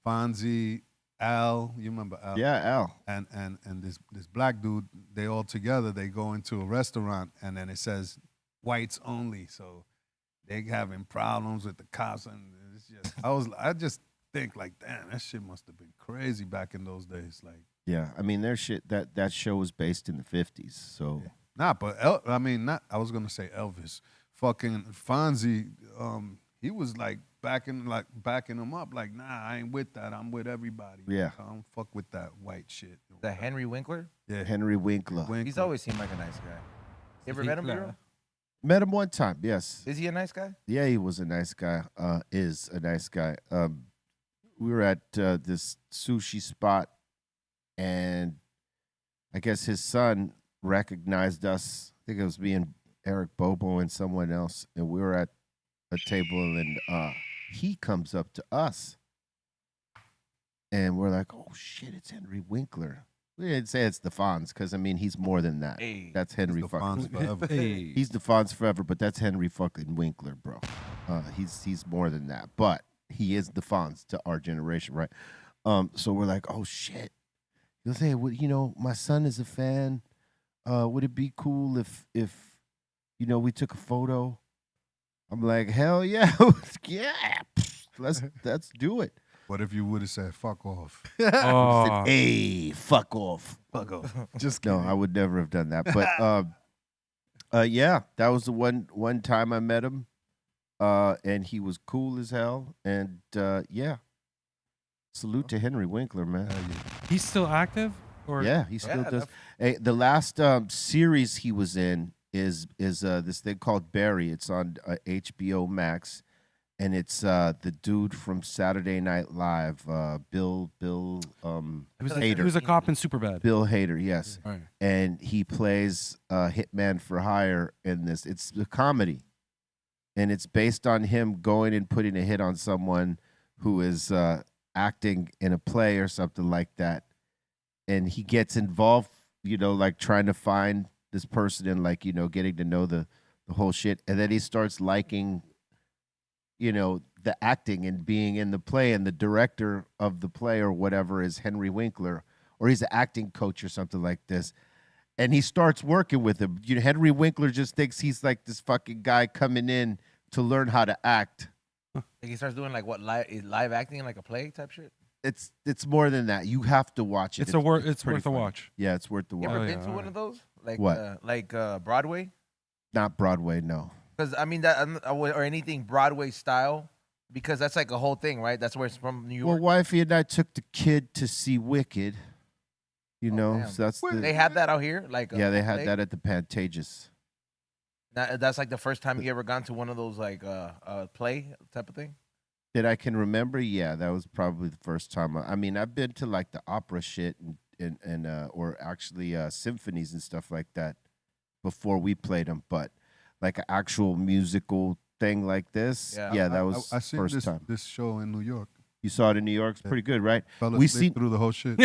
Fonzie, Al, you remember Al? Yeah, Al. And this black dude, they all together, they go into a restaurant and then it says whites only. So they having problems with the cops and it's just I just think like, damn, that shit must have been crazy back in those days. Like, Yeah, I mean, their shit that show was based in the 50s. So nah, but I was gonna say Elvis. Fucking Fonzie, he was like backing him up, like, nah, I ain't with that. I'm with everybody. Yeah. I don't fuck with that white shit. The Henry Winkler. Yeah, Henry Winkler. He's always seemed like a nice guy. You ever met him, bro? Met him one time, yes. Is he a nice guy? Yeah, he was a nice guy. Is a nice guy. We were at this sushi spot, and I guess his son recognized us. I think it was me and Eric Bobo and someone else, and we were at a table, and he comes up to us, and we're like, "Oh shit, it's Henry Winkler." We didn't say it's the Fonz because I mean he's more than that. Hey, that's Henry the fucking. Fonz forever. Hey. He's the Fonz forever, but that's Henry fucking Winkler, bro. He's more than that, but he is the Fonz to our generation, right? So we're like, "Oh shit." He'll say, "Well, you know, my son is a fan. Would it be cool if you know we took a photo?" I'm like, "Hell yeah, yeah, let's do it." What if you would have said "fuck off"? Oh. Said, hey, fuck off. Fuck off. Just No, kidding. I would never have done that. But yeah, that was the one time I met him, and he was cool as hell. And yeah, salute to Henry Winkler, man. He's still active? Or Yeah, he still Yeah, does. Hey, the last series he was in is this thing called Barry. It's on HBO Max, and it's the dude from Saturday Night Live, Bill He was, Hader. he was a cop in Superbad. Bill Hader, yes. All right. And he plays Hitman for Hire in this. It's a comedy, and it's based on him going and putting a hit on someone who is acting in a play or something like that. And he gets involved, you know, like trying to find this person and like, you know, getting to know the whole shit. And then he starts liking, you know, the acting and being in the play, and the director of the play or whatever is Henry Winkler, or he's an acting coach or something like this. And he starts working with him. You know, Henry Winkler just thinks he's like this fucking guy coming in to learn how to act. Like he starts doing like what live acting, like a play type shit. It's more than that. You have to watch it. It's pretty worth a funny. watch. Yeah, it's worth the You watch. ever Oh, been yeah, to one alright. of those? Like What? Broadway? Not Broadway, no. Because I mean that or anything Broadway style, because that's like a whole thing, right? That's where it's from, New York. Well, wifey and I took the kid to see Wicked. You know, damn. so that's They have that out here, like yeah, they had play? that at the Pantages. That's like the first time you ever gone to one of those like play type of thing. That I can remember, yeah, that was probably the first time. I mean, I've been to like the opera shit and or actually symphonies and stuff like that before we played them, but like an actual musical thing like this, Yeah. that was I seen first time. this show in New York. You saw it in New York. It's pretty good, right? Fell We asleep seen through the whole shit.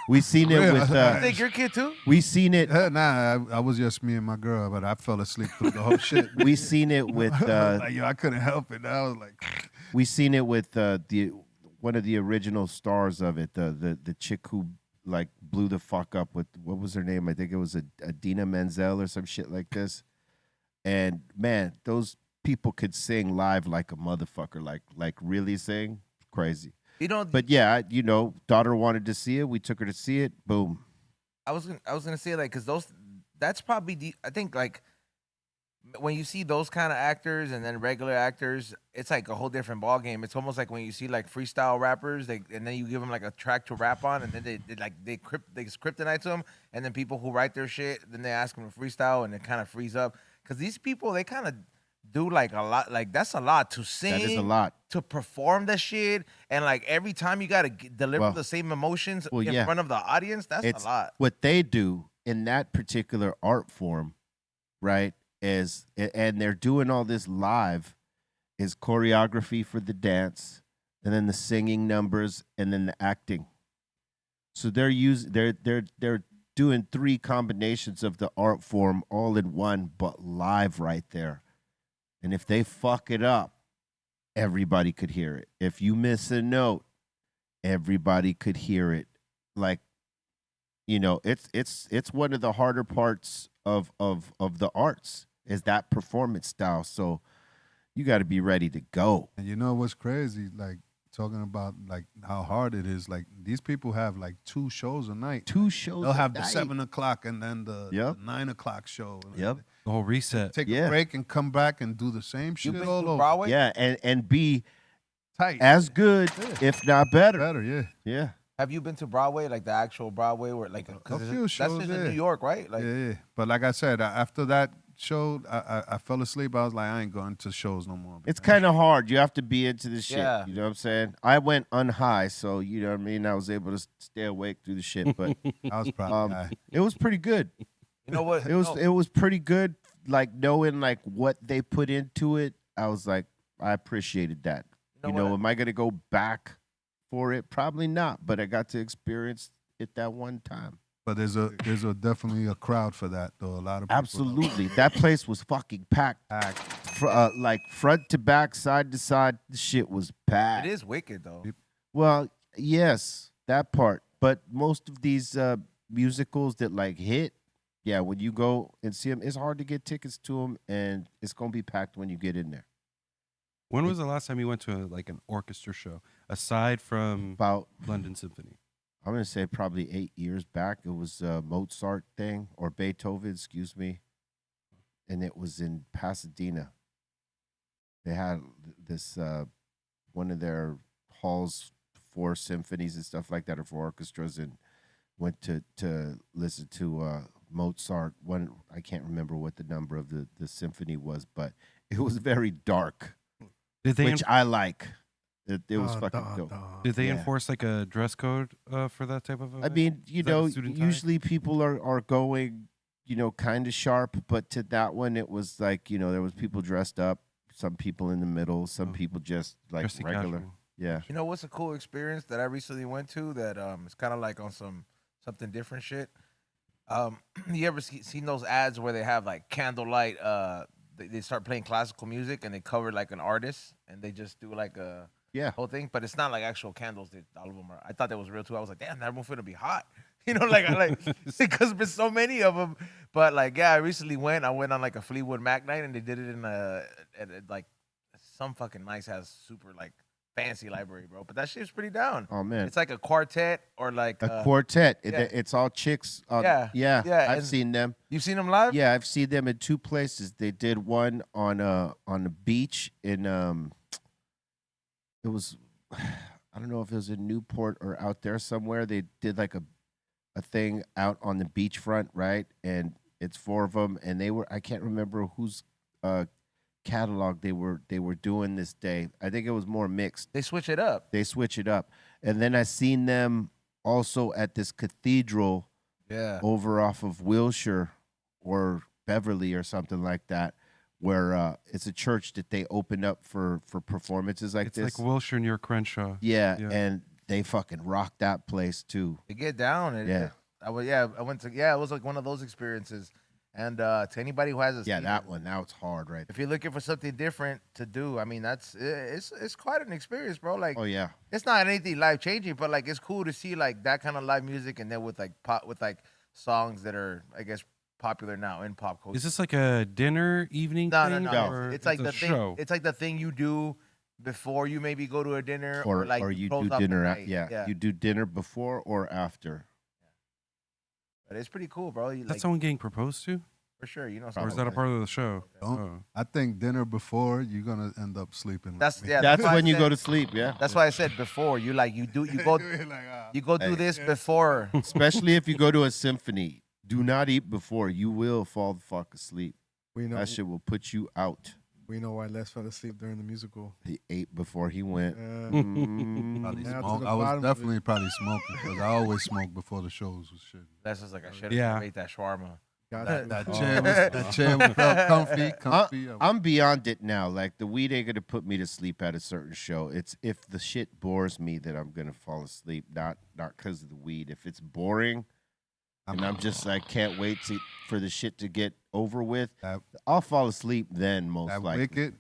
we seen it with You think your kid too? we seen it Nah, I was just me and my girl, but I fell asleep through the whole shit. we seen it with Like, yo, I couldn't help it. I was like, we seen it with the one of the original stars of it, the chick who like blew the fuck up with, what was her name? I think it was Adina Menzel or some shit like this. And man, those people could sing live like a motherfucker, like really sing, crazy. You know, But yeah, you know, daughter wanted to see it. We took her to see it. Boom. I was gonna say like because that's probably I think like when you see those kind of actors and then regular actors, it's like a whole different ball game. It's almost like when you see like freestyle rappers, and then you give them like a track to rap on, and then they kryptonite to them, and then people who write their shit, then they ask them to freestyle, and it kind of frees up because these people they kind of do like a lot. Like that's a lot to sing. That is a lot. To perform that shit, and like every time you gotta deliver Well, the same emotions well, in yeah. front of the audience. That's It's a lot. what they do in that particular art form, right? And they're doing all this live, is choreography for the dance, and then the singing numbers, and then the acting. So they're doing three combinations of the art form all in one, but live right there. And if they fuck it up, everybody could hear it. If you miss a note, everybody could hear it. Like, you know, it's one of the harder parts of the arts is that performance style. So you got to be ready to go. and you know what's crazy? Like talking about like how hard it is. Like these people have like 2 shows a night. 2 shows. They'll have a the night. 7 o'clock and then the Yep. 9 o'clock show. Yep. The whole reset. Take Yeah. a break and come back and do the same You shit been all to over. Broadway? Yeah, and be Tight. as good, Yeah. if not better. Better, yeah. Yeah. Have you been to Broadway, like the actual Broadway, where like A 'cause few shows, that's just in yeah. New York, right? Like Yeah. But like I said, after that show, I fell asleep. I was like, I ain't going to shows no more. It's kind of hard. You have to be into the shit. Yeah. You know what I'm saying? I went unhigh, so you know what I mean. I was able to stay awake through the shit, but I was probably high. it was pretty good. You know what? It was pretty good. Like knowing like what they put into it, I was like, I appreciated that. You know, am I gonna go back for it? Probably not. But I got to experience it that one time. But there's definitely a crowd for that though. A lot of people. Absolutely, that place was fucking packed. Like front to back, side to side, the shit was packed. It is wicked though. Well, yes, that part. But most of these musicals that like hit, yeah, when you go and see them, it's hard to get tickets to them, and it's gonna be packed when you get in there. When was the last time you went to like an orchestra show aside from About London Symphony? I'm gonna say probably 8 years back. It was a Mozart thing or Beethoven, excuse me, and it was in Pasadena. They had this one of their halls for symphonies and stuff like that, or for orchestras, and went to listen to Mozart. One, I can't remember what the number of the symphony was, but it was very dark, which I like. It was fucking dope. Did they enforce like a dress code for that type of event? I mean, you know, usually people are going, you know, kind of sharp, but to that one, it was like, you know, there was people dressed up, some people in the middle, some people just like Dressed regular. casual. Yeah. You know what's a cool experience that I recently went to that is kind of like on something different shit. You ever seen those ads where they have like candlelight? They start playing classical music and they cover like an artist and they just do like a whole thing, but it's not like actual candles. All of them are. I thought that was real too. I was like, damn, that room's gonna be hot. You know, like I like because there's so many of them. But like, yeah, I recently went. I went on like a Fleetwood Mac night and they did it in at like some fucking nice ass super like fancy library, bro. But that shit's pretty down. Oh man, it's like a quartet or like a quartet. Yeah. It's all chicks. Yeah. I've seen them. You've seen them live? Yeah, I've seen them in two places. They did one on the beach in it was I don't know if it was in Newport or out there somewhere. They did like a thing out on the beachfront, right? And it's 4 of them, and they were I can't remember whose catalog they were doing this day. I think it was more mixed. They switch it up. And then I seen them also at this cathedral over off of Wilshire or Beverly or something like that, where it's a church that they opened up for performances like this. It's like Wilshire near Crenshaw. Yeah, and they fucking rock that place too. They get down. I went to it was like one of those experiences. And to anybody who has a that one, now it's hard, right? If you're looking for something different to do, I mean, it's quite an experience, bro. Like, oh yeah, it's not anything life changing, but like it's cool to see like that kind of live music, and then with like songs that are, I guess, popular now in pop culture. Is this like a dinner evening thing? No. It's like the show? thing. It's like the thing you do before you maybe go to a dinner, or like you close do off the dinner. night. You do dinner before or after. But it's pretty cool, bro. That's someone getting proposed to? For sure, you know. Or is that a part of the show? I think dinner before you're gonna end up sleeping. That's That's when you go to sleep. Yeah. That's why I said before. You go do this before. Especially if you go to a symphony, do not eat before. You will fall the fuck asleep. That shit will put you out. We know why Les fell asleep during the musical. He ate before he went. I was definitely probably smoking because I always smoke before the shows was shit. That's just like I should have made that shawarma. That chair felt comfy. I'm beyond it now. Like the weed ain't gonna put me to sleep at a certain show. It's if the shit bores me that I'm gonna fall asleep, not because of the weed. If it's boring, and I'm just like can't wait for the shit to get over with, I'll fall asleep then most likely. Wicked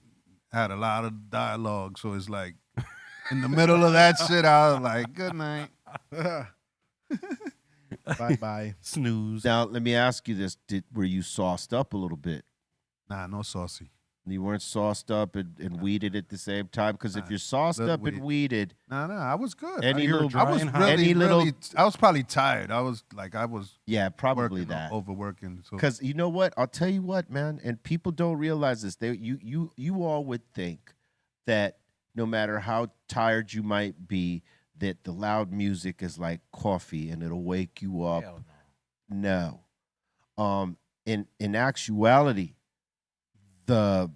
had a lot of dialogue, so it's like in the middle of that shit, I was like, good night. Bye. Snooze. Now let me ask you this: were you sauced up a little bit? Nah, no saucy. You weren't sauced up and weeded at the same time? Because if you're sauced up and weeded, nah, I was good. I was probably tired. I was probably that overworking. Because you know what? I'll tell you what, man. And people don't realize this. You all would think that no matter how tired you might be, that the loud music is like coffee and it'll wake you up. Hell no. In actuality, the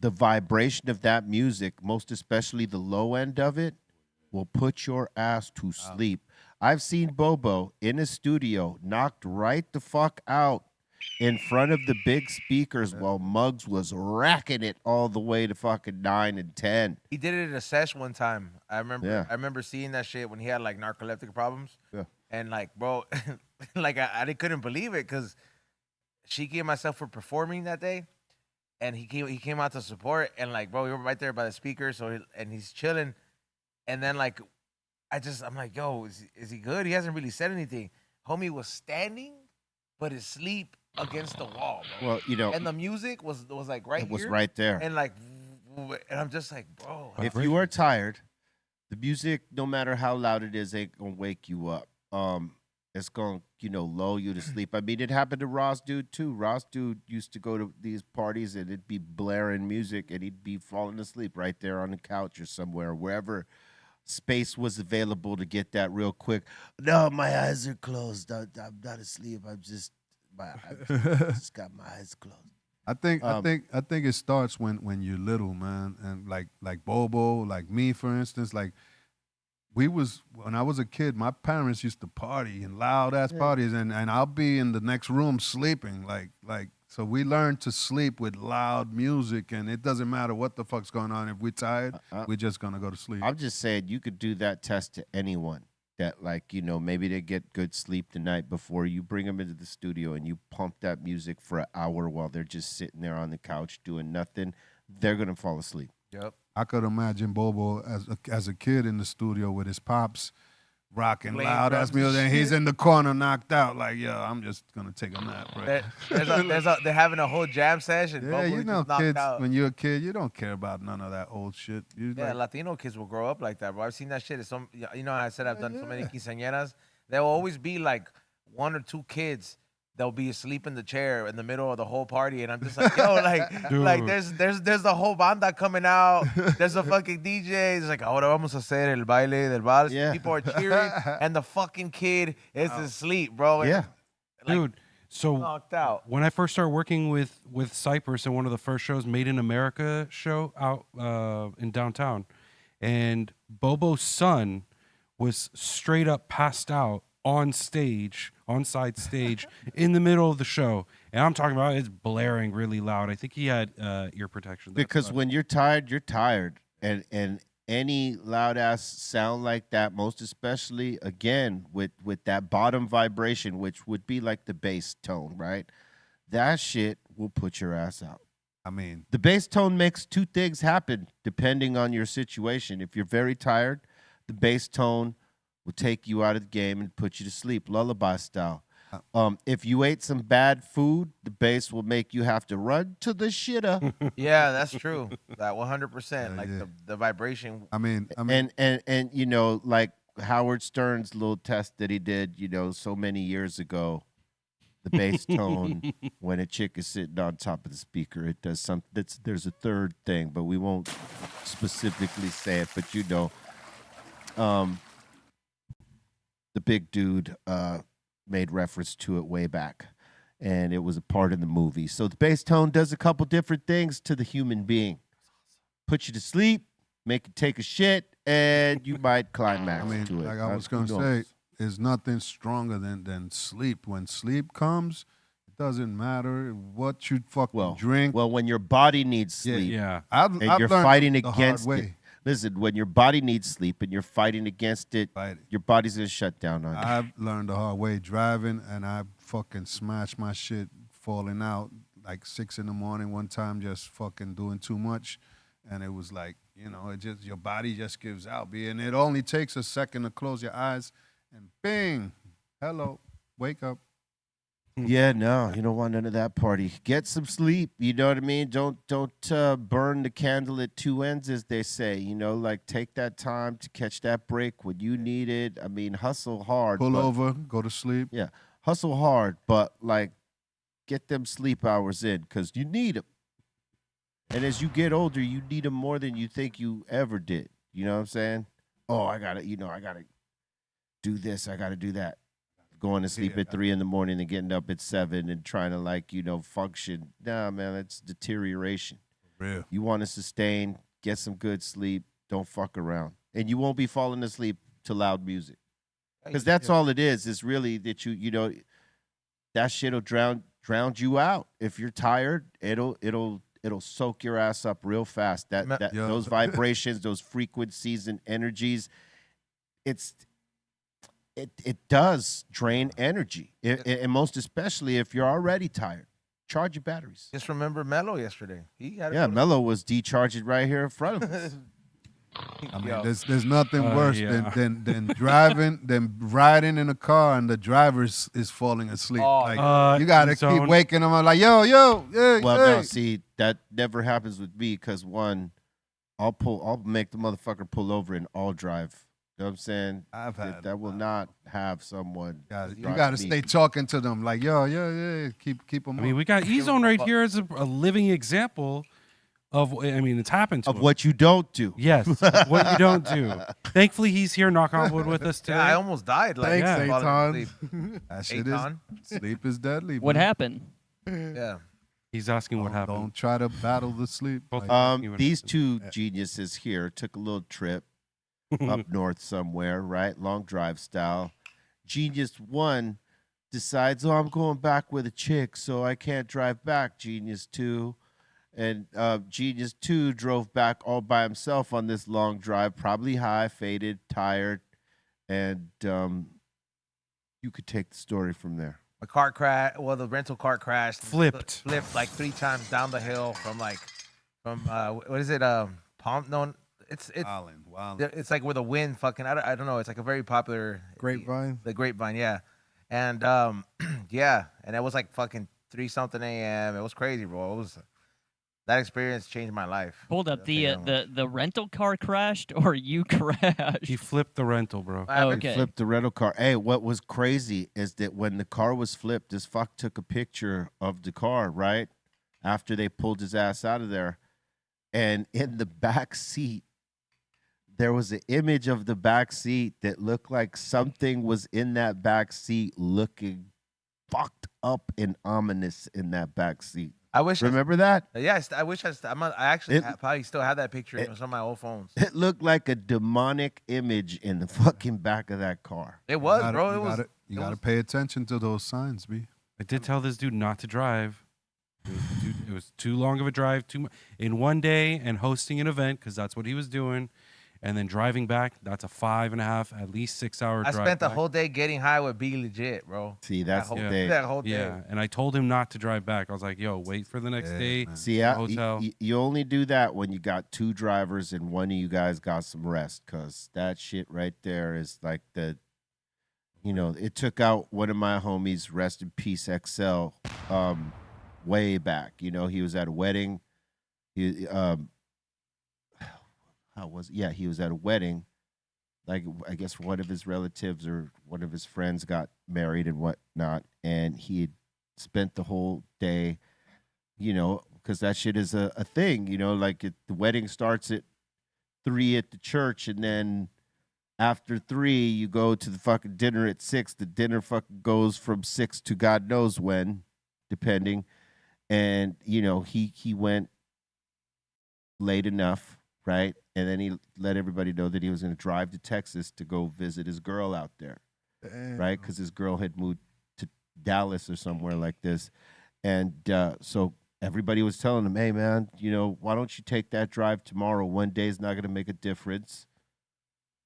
vibration of that music, most especially the low end of it, will put your ass to sleep. I've seen Bobo in a studio knocked right the fuck out in front of the big speakers while Muggs was racking it all the way to fucking 9 and 10. He did it at a sesh one time. I remember. Yeah. I remember seeing that shit when he had like narcoleptic problems. Yeah. And like, bro, like I couldn't believe it because Shiki and myself were performing that day, and he came out to support, and like, bro, we were right there by the speaker, and he's chilling, and then like, I'm like, yo, is he good? He hasn't really said anything. Homie was standing, but his sleep against the wall, bro. Well, you know, and the music was like right it was here, right there. and like, and I'm just like, bro. If you are tired, the music, no matter how loud it is, ain't gonna wake you up. It's gonna, lull you to sleep. I mean, it happened to Ross Dude too. Ross Dude used to go to these parties and it'd be blaring music and he'd be falling asleep right there on the couch or somewhere, wherever space was available to get that real quick. No, my eyes are closed. I'm not asleep. I just got my eyes closed. I think it starts when you're little, man, and like Bobo, like me, for instance, like when I was a kid, my parents used to party in loud ass parties, and I'll be in the next room sleeping, like so we learned to sleep with loud music, and it doesn't matter what the fuck's going on. If we're tired, we're just gonna go to sleep. I'm just saying, you could do that test to anyone that, maybe they get good sleep the night before. You bring them into the studio and you pump that music for an hour while they're just sitting there on the couch doing nothing. They're gonna fall asleep. Yep. I could imagine Bobo as a kid in the studio with his pops rocking Playing loud ass drums and music, and he's shit. in the corner knocked out, like, yo, I'm just gonna take a nap, right? They're having a whole jam session. Yeah, Bobo you just know, knocked kids, out. when you're a kid, you don't care about none of that old shit. You Yeah, like, Latino kids will grow up like that, bro. I've seen that shit. I said I've done so many quinceañeras. There will always be like one or two kids that'll be asleep in the chair in the middle of the whole party, and I'm just like, yo, like there's the whole banda coming out. There's a fucking DJ. It's like, ahora vamos a hacer el baile del vals. Yeah. People are cheering, and the fucking kid is asleep, bro. And, Yeah. like, Dude, so knocked out. when I first started working with Cypress in one of the first shows, Made in America show out in downtown, and Bobo's son was straight up passed out on side stage, in the middle of the show. And I'm talking about it's blaring really loud. I think he had ear protection. Because when you're tired, you're tired. And any loud ass sound like that, most especially again with that bottom vibration, which would be like the bass tone, right? That shit will put your ass out. I mean, The bass tone makes two things happen depending on your situation. If you're very tired, the bass tone will take you out of the game and put you to sleep, lullaby style. If you ate some bad food, the bass will make you have to run to the shitter. Yeah, that's true. That 100%. Yeah, Like yeah. the vibration. I mean, And like Howard Stern's little test that he did, so many years ago, the bass tone when a chick is sitting on top of the speaker, it does something. There's a third thing, but we won't specifically say it. But the big dude made reference to it way back, and it was a part of the movie. So the bass tone does a couple different things to the human being. Put you to sleep, make you take a shit, and you might climax I mean, to it. like I was Who gonna say, knows? there's nothing stronger than sleep. When sleep comes, it doesn't matter what you fucking drink. Well, when your body needs Yeah, sleep, yeah. I've and you're learned fighting the hard against way. it. Listen, when your body needs sleep and you're fighting against it, your body's gonna shut down on you. I've learned the hard way driving, and I fucking smashed my shit falling out like 6 a.m. one time, just fucking doing too much, and it was like, it just, your body just gives out, and it only takes a second to close your eyes, and bing, hello, wake up. Yeah, no, you don't want none of that party. Get some sleep. You know what I mean? Don't burn the candle at two ends, as they say. Like take that time to catch that break when you need it. I mean, hustle hard. Pull but- over, go to sleep. Yeah, hustle hard, but like get them sleep hours in because you need them. And as you get older, you need them more than you think you ever did. You know what I'm saying? Oh, I gotta do this. I gotta do that. going to sleep at 3 in the morning and getting up at 7 and trying to like, function. Nah, man, it's deterioration. Real. You want to sustain, get some good sleep, don't fuck around. And you won't be falling asleep to loud music. Because that's all it is. It's really that that shit'll drown you out. If you're tired, it'll soak your ass up real fast. Those vibrations, those frequencies and energies, it does drain energy. And most especially if you're already tired. Charge your batteries. Just remember Mello yesterday. Mello was decharged right here in front of us. I mean, there's nothing worse than driving, than riding in a car and the driver is falling asleep. You gotta keep waking them up like, yo, hey. Well, no, see, that never happens with me because one, I'll make the motherfucker pull over and I'll drive. You know what I'm saying? That will not have someone. You gotta stay talking to them like, yo, keep them. I mean, we got E-Zone right here as a living example of, it's happened to him. What you don't do. Yes, what you don't do. Thankfully, he's here, knock on wood, with us today. Yeah, I almost died. Like, thanks, Eitan. That shit is, sleep is deadly. What man. happened? Yeah. He's asking what happened. Don't try to battle the sleep. These two geniuses here took a little trip up north somewhere, right? Long drive style. Genius 1 decides, I'm going back with a chick, so I can't drive back. Genius 2. And Genius 2 drove back all by himself on this long drive, probably high, faded, tired, and you could take the story from there. A car crash. Well, the rental car crashed. Flipped like 3 times down the hill from what is it? Palm? No, it's Wildin'. It's like where the wind fucking. I don't know. It's like a very popular Grapevine. The Grapevine, yeah, and and it was like fucking 3-something a.m. It was crazy, bro. That experience changed my life. Hold up, the rental car crashed or you crashed? He flipped the rental, bro. Okay. He flipped the rental car. Hey, what was crazy is that when the car was flipped, this fuck took a picture of the car, right? After they pulled his ass out of there. And in the back seat, there was an image of the back seat that looked like something was in that back seat looking fucked up and ominous in that back seat. I wish. Remember that? Yeah, I wish I actually probably still have that picture on some of my old phones. It looked like a demonic image in the fucking back of that car. It was, bro. You gotta pay attention to those signs, B. I did tell this dude not to drive. It was too long of a drive, in one day, and hosting an event because that's what he was doing. And then driving back, that's a 5.5, at least 6 hour drive. I spent the back. whole day getting high with Be Legit, bro. See, that's that whole day. Yeah, and I told him not to drive back. I was like, yo, wait for the next day. Man. See, hotel. You only do that when you got 2 drivers and one of you guys got some rest, because that shit right there is like it took out one of my homies, rest in peace, XL, way back. He was at a wedding. He was at a wedding. Like, I guess one of his relatives or one of his friends got married and whatnot, and he had spent the whole day, because that shit is a thing, like the wedding starts at 3 at the church, and then after 3, you go to the fucking dinner at 6. The dinner fucking goes from 6 to God knows when, depending. And, he went late enough, right? And then he let everybody know that he was going to drive to Texas to go visit his girl out there, right? Because his girl had moved to Dallas or somewhere like this. And so everybody was telling him, hey, man, why don't you take that drive tomorrow? One day is not going to make a difference,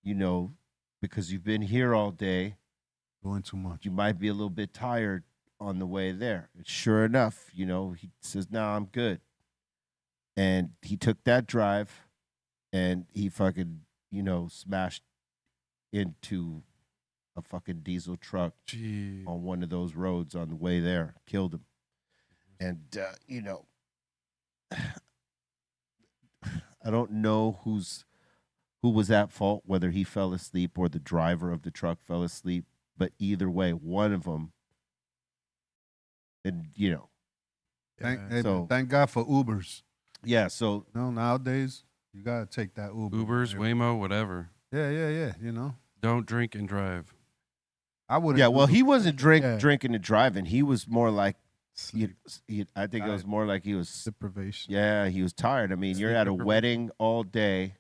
because you've been here all day. Doing too much. You might be a little bit tired on the way there. Sure enough, he says, no, I'm good. And he took that drive. And he fucking, smashed into a fucking diesel truck on one of those roads on the way there. Killed him. And, I don't know who was at fault, whether he fell asleep or the driver of the truck fell asleep. But either way, one of them, and, Thank God for Ubers. Yeah, so. Nowadays. You gotta take that Uber. Ubers, Waymo, whatever. Yeah. Don't drink and drive. I would. Yeah, well, he wasn't Yeah. drinking and driving. He was more like, Sleep I think it was more like he was. deprivation. Yeah, he was tired. I mean, you're Sleep at a deprivation. wedding all day,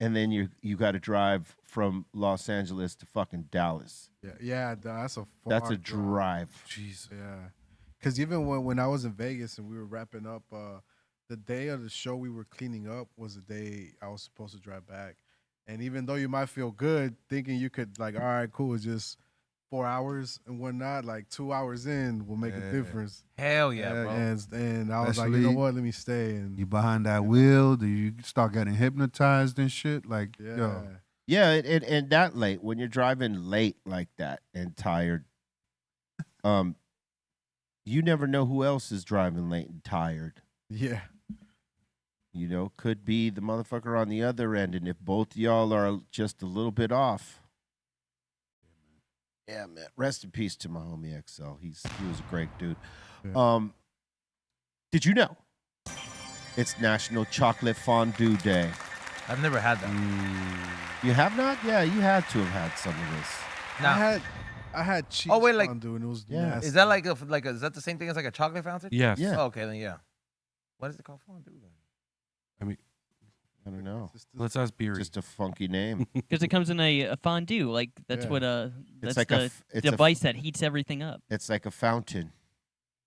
and then you got to drive from Los Angeles to fucking Dallas. Yeah, that's a far That's a drive. Jeez. Yeah, because even when I was in Vegas and we were wrapping up, the day of the show we were cleaning up was the day I was supposed to drive back. And even though you might feel good thinking you could like, all right, cool, it's just 4 hours and whatnot, like 2 hours in will make a difference. Hell yeah, bro. And I was like, you know Especially- what, let me stay. And You behind that wheel, do you start getting hypnotized and shit? Like, yeah, yo, Yeah, and that late when you're driving late like that and tired, you never know who else is driving late and tired. yeah. You know, could be the motherfucker on the other end, and if both y'all are just a little bit off. Yeah, man. Rest in peace to my homie XL. He was a great dude. Yeah. Did you know it's National Chocolate Fondue Day? I've never had that. You have not? Yeah, you had to have had some of this. Nah. I had cheese Oh, wait, like- fondue and it was Yeah. nasty. Is that like is that the same thing as like a chocolate fountain? Yes. Yeah. Oh, okay, then yeah. What is it called? Fondue then? I don't know. Let's ask Beery. Just a funky name. Because it comes in a fondue. Like that's Yeah. what that's like the it's a device that heats everything up. It's like a fountain.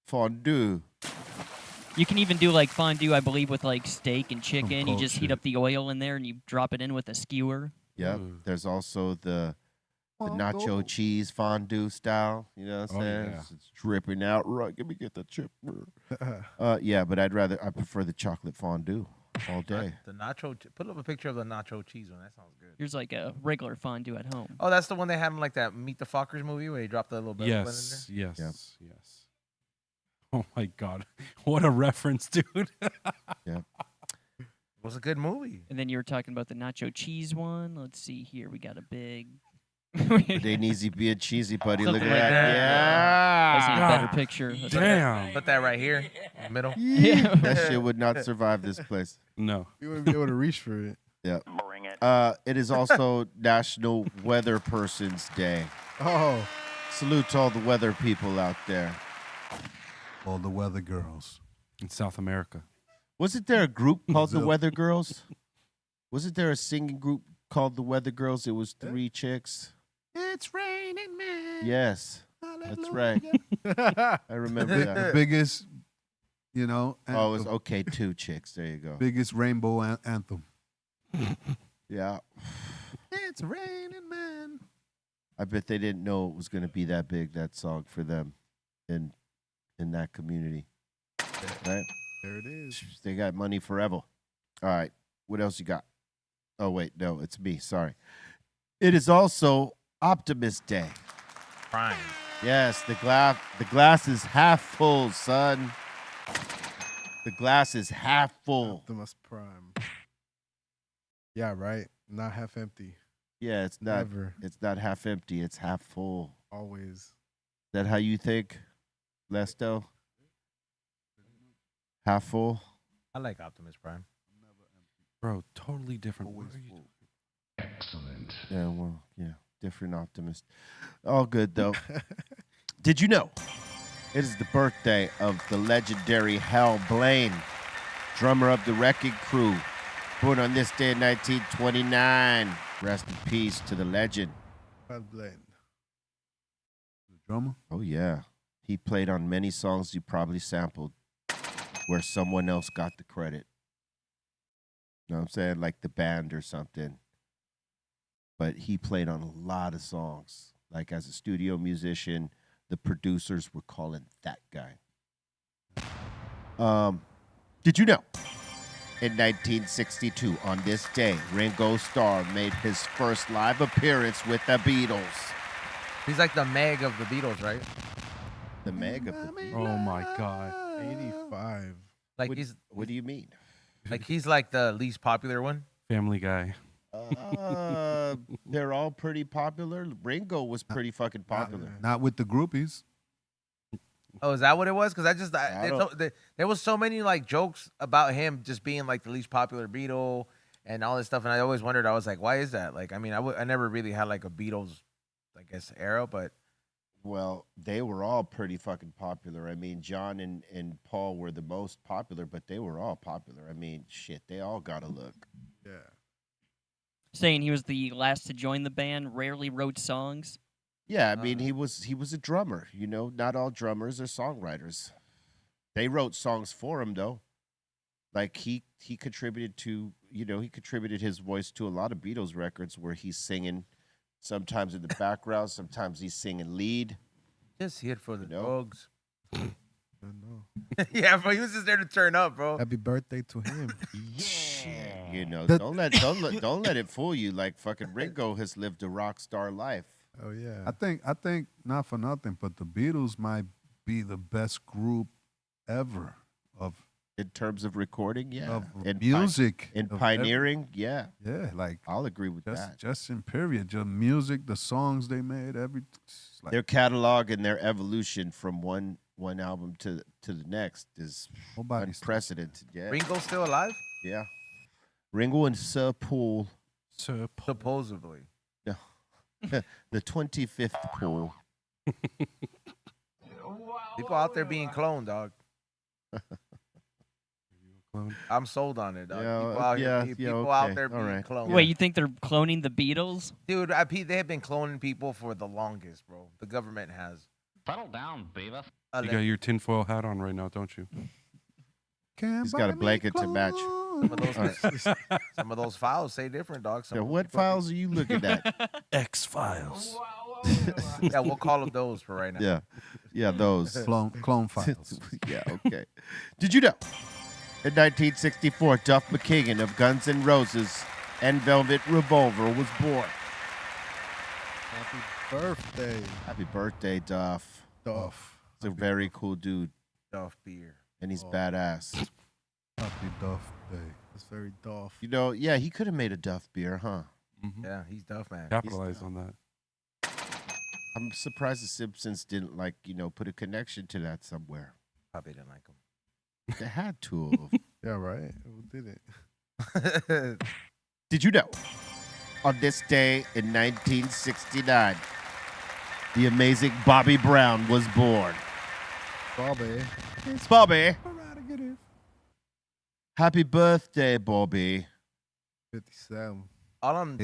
Fondue. You can even do like fondue, I believe, with like steak and chicken. You just heat bullshit. up the oil in there and you drop it in with a skewer. Yep. Ooh. There's also the nacho cheese fondue style. You know what I'm Oh, saying? yeah. It's dripping out. Right. Let me get the chip. Yeah, but I prefer the chocolate fondue all day. The nacho. Put up a picture of the nacho cheese one. That sounds good. Here's like a regular fondue at home. Oh, that's the one they had in like that Meet the Fockers movie where they dropped the little blend in there. Yes. Yep. Yes. Oh my God. What a reference, dude. It was a good movie. And then you were talking about the nacho cheese one. Let's see here. We got a big. It ain't easy being cheesy, buddy. Look at Something like that. I see a Yeah. better picture. Let's- Damn. Put that right here in the middle. Yeah. That shit would not survive this place. No. You wouldn't be able to reach for it. Yeah. It is also National Weather Person's Day. Oh, Salute to all the weather people out there. all the weather girls. In South America. Wasn't there a group called the Brazil. Weather Girls? Wasn't there a singing group called the Weather Girls? It was 3 chicks. It's raining, man. Yes, that's right. I remember The that. biggest, you know, Oh, it was anthem. okay, 2 chicks. There you go. Biggest rainbow anthem. Yeah. It's raining, man. I bet they didn't know it was going to be that big, that song for them in that community. Right? there it is. They got money forever. All right. What else you got? Oh, wait. No, it's me. Sorry. It is also Optimist Day. Prime. Yes, the glass is half full, son. The glass is half full. Optimus Prime. Yeah, right. Not half empty. Yeah, it's not Never. it's not half empty, it's half full. Always. Is that how you think, Lesto? Half full? I like Optimus Prime. Bro, totally different. What Always are you full. Yeah, well, yeah, different optimist. All good though. Did you know it is the birthday of the legendary Hal Blaine, drummer of the Wrecking Crew, born on this day in 1929. Rest in peace to the legend. Bad blend. The drummer? Oh yeah, he played on many songs you probably sampled, where someone else got the credit. You know what I'm saying, like the band or something. But he played on a lot of songs. Like as a studio musician, the producers were calling that guy. Did you know? In 1962, on this day, Ringo Starr made his first live appearance with the Beatles. He's like the Meg of the Beatles, right? The Meg of the Beatles. Oh my God. 85. Like What, he's what do you mean? like the least popular one. Family Guy. They're all pretty popular. Ringo was pretty fucking popular. Not with the groupies. Oh, is that what it was? Because I don't- there was so many like jokes about him just being like the least popular Beatle and all this stuff, and I always wondered. I was like, why is that? Like, I mean, I never really had like a Beatles, I guess, era, but Well, they were all pretty fucking popular. I mean, John and Paul were the most popular, but they were all popular. I mean, shit, they all got a look. Yeah. Saying he was the last to join the band, rarely wrote songs. Yeah, I mean, he was a drummer. You know, not all drummers are songwriters. They wrote songs for him though. Like he contributed to, he contributed his voice to a lot of Beatles records where he's singing sometimes in the background, sometimes he's singing lead. Just here for the know? dogs. I know. Yeah, bro. He was just there to turn up, bro. Happy birthday to him. Shit, The- don't let it fool you. Like fucking Ringo has lived a rock star life. Oh yeah. I think not for nothing, but the Beatles might be the best group ever of In terms of recording, yeah. And music and of pioneering, yeah. yeah, like I'll agree with that. just in period, just music, the songs they made, like, Their catalog and their evolution from one album to the next is nobody's unprecedented. Yeah, Ringo's still alive? yeah. Ringo and Sir Paul, Supposedly. the 25th Paul. People out there being cloned, dog. Clone. I'm sold on it, dog. Yeah, People out yeah, here, yeah, people out okay, there all being right. cloned. Wait, you think they're cloning the Beatles? Dude, they have been cloning people for the longest, bro. The government has. Settle down, Beavis. You got your tinfoil hat on right now, don't you? Can't He's got a buy me blanket to match. Some of those files say different, dog. Some Now, of what people- files are you looking at? X-Files. Yeah, we'll call them those for right now. Yeah, those. clone files. Yeah, okay. Did you know? In 1964, Duff McKagan of Guns N' Roses and Velvet Revolver was born. Happy birthday, Happy birthday, Duff. Duff. He's a very cool dude, Duff beer. and he's badass. Happy Duff Day. That's very Duff. You know, yeah, he could have made a Duff beer, huh? Mm-hmm. Yeah, he's Duff, man. Capitalize on that. I'm surprised the Simpsons didn't, put a connection to that somewhere. Probably didn't like They had to. Yeah, right. Who did it? him. Did you know? On this day in 1969, the amazing Bobby Brown was born. Bobby. It's Bobby. Happy birthday, Bobby. 57. all I'm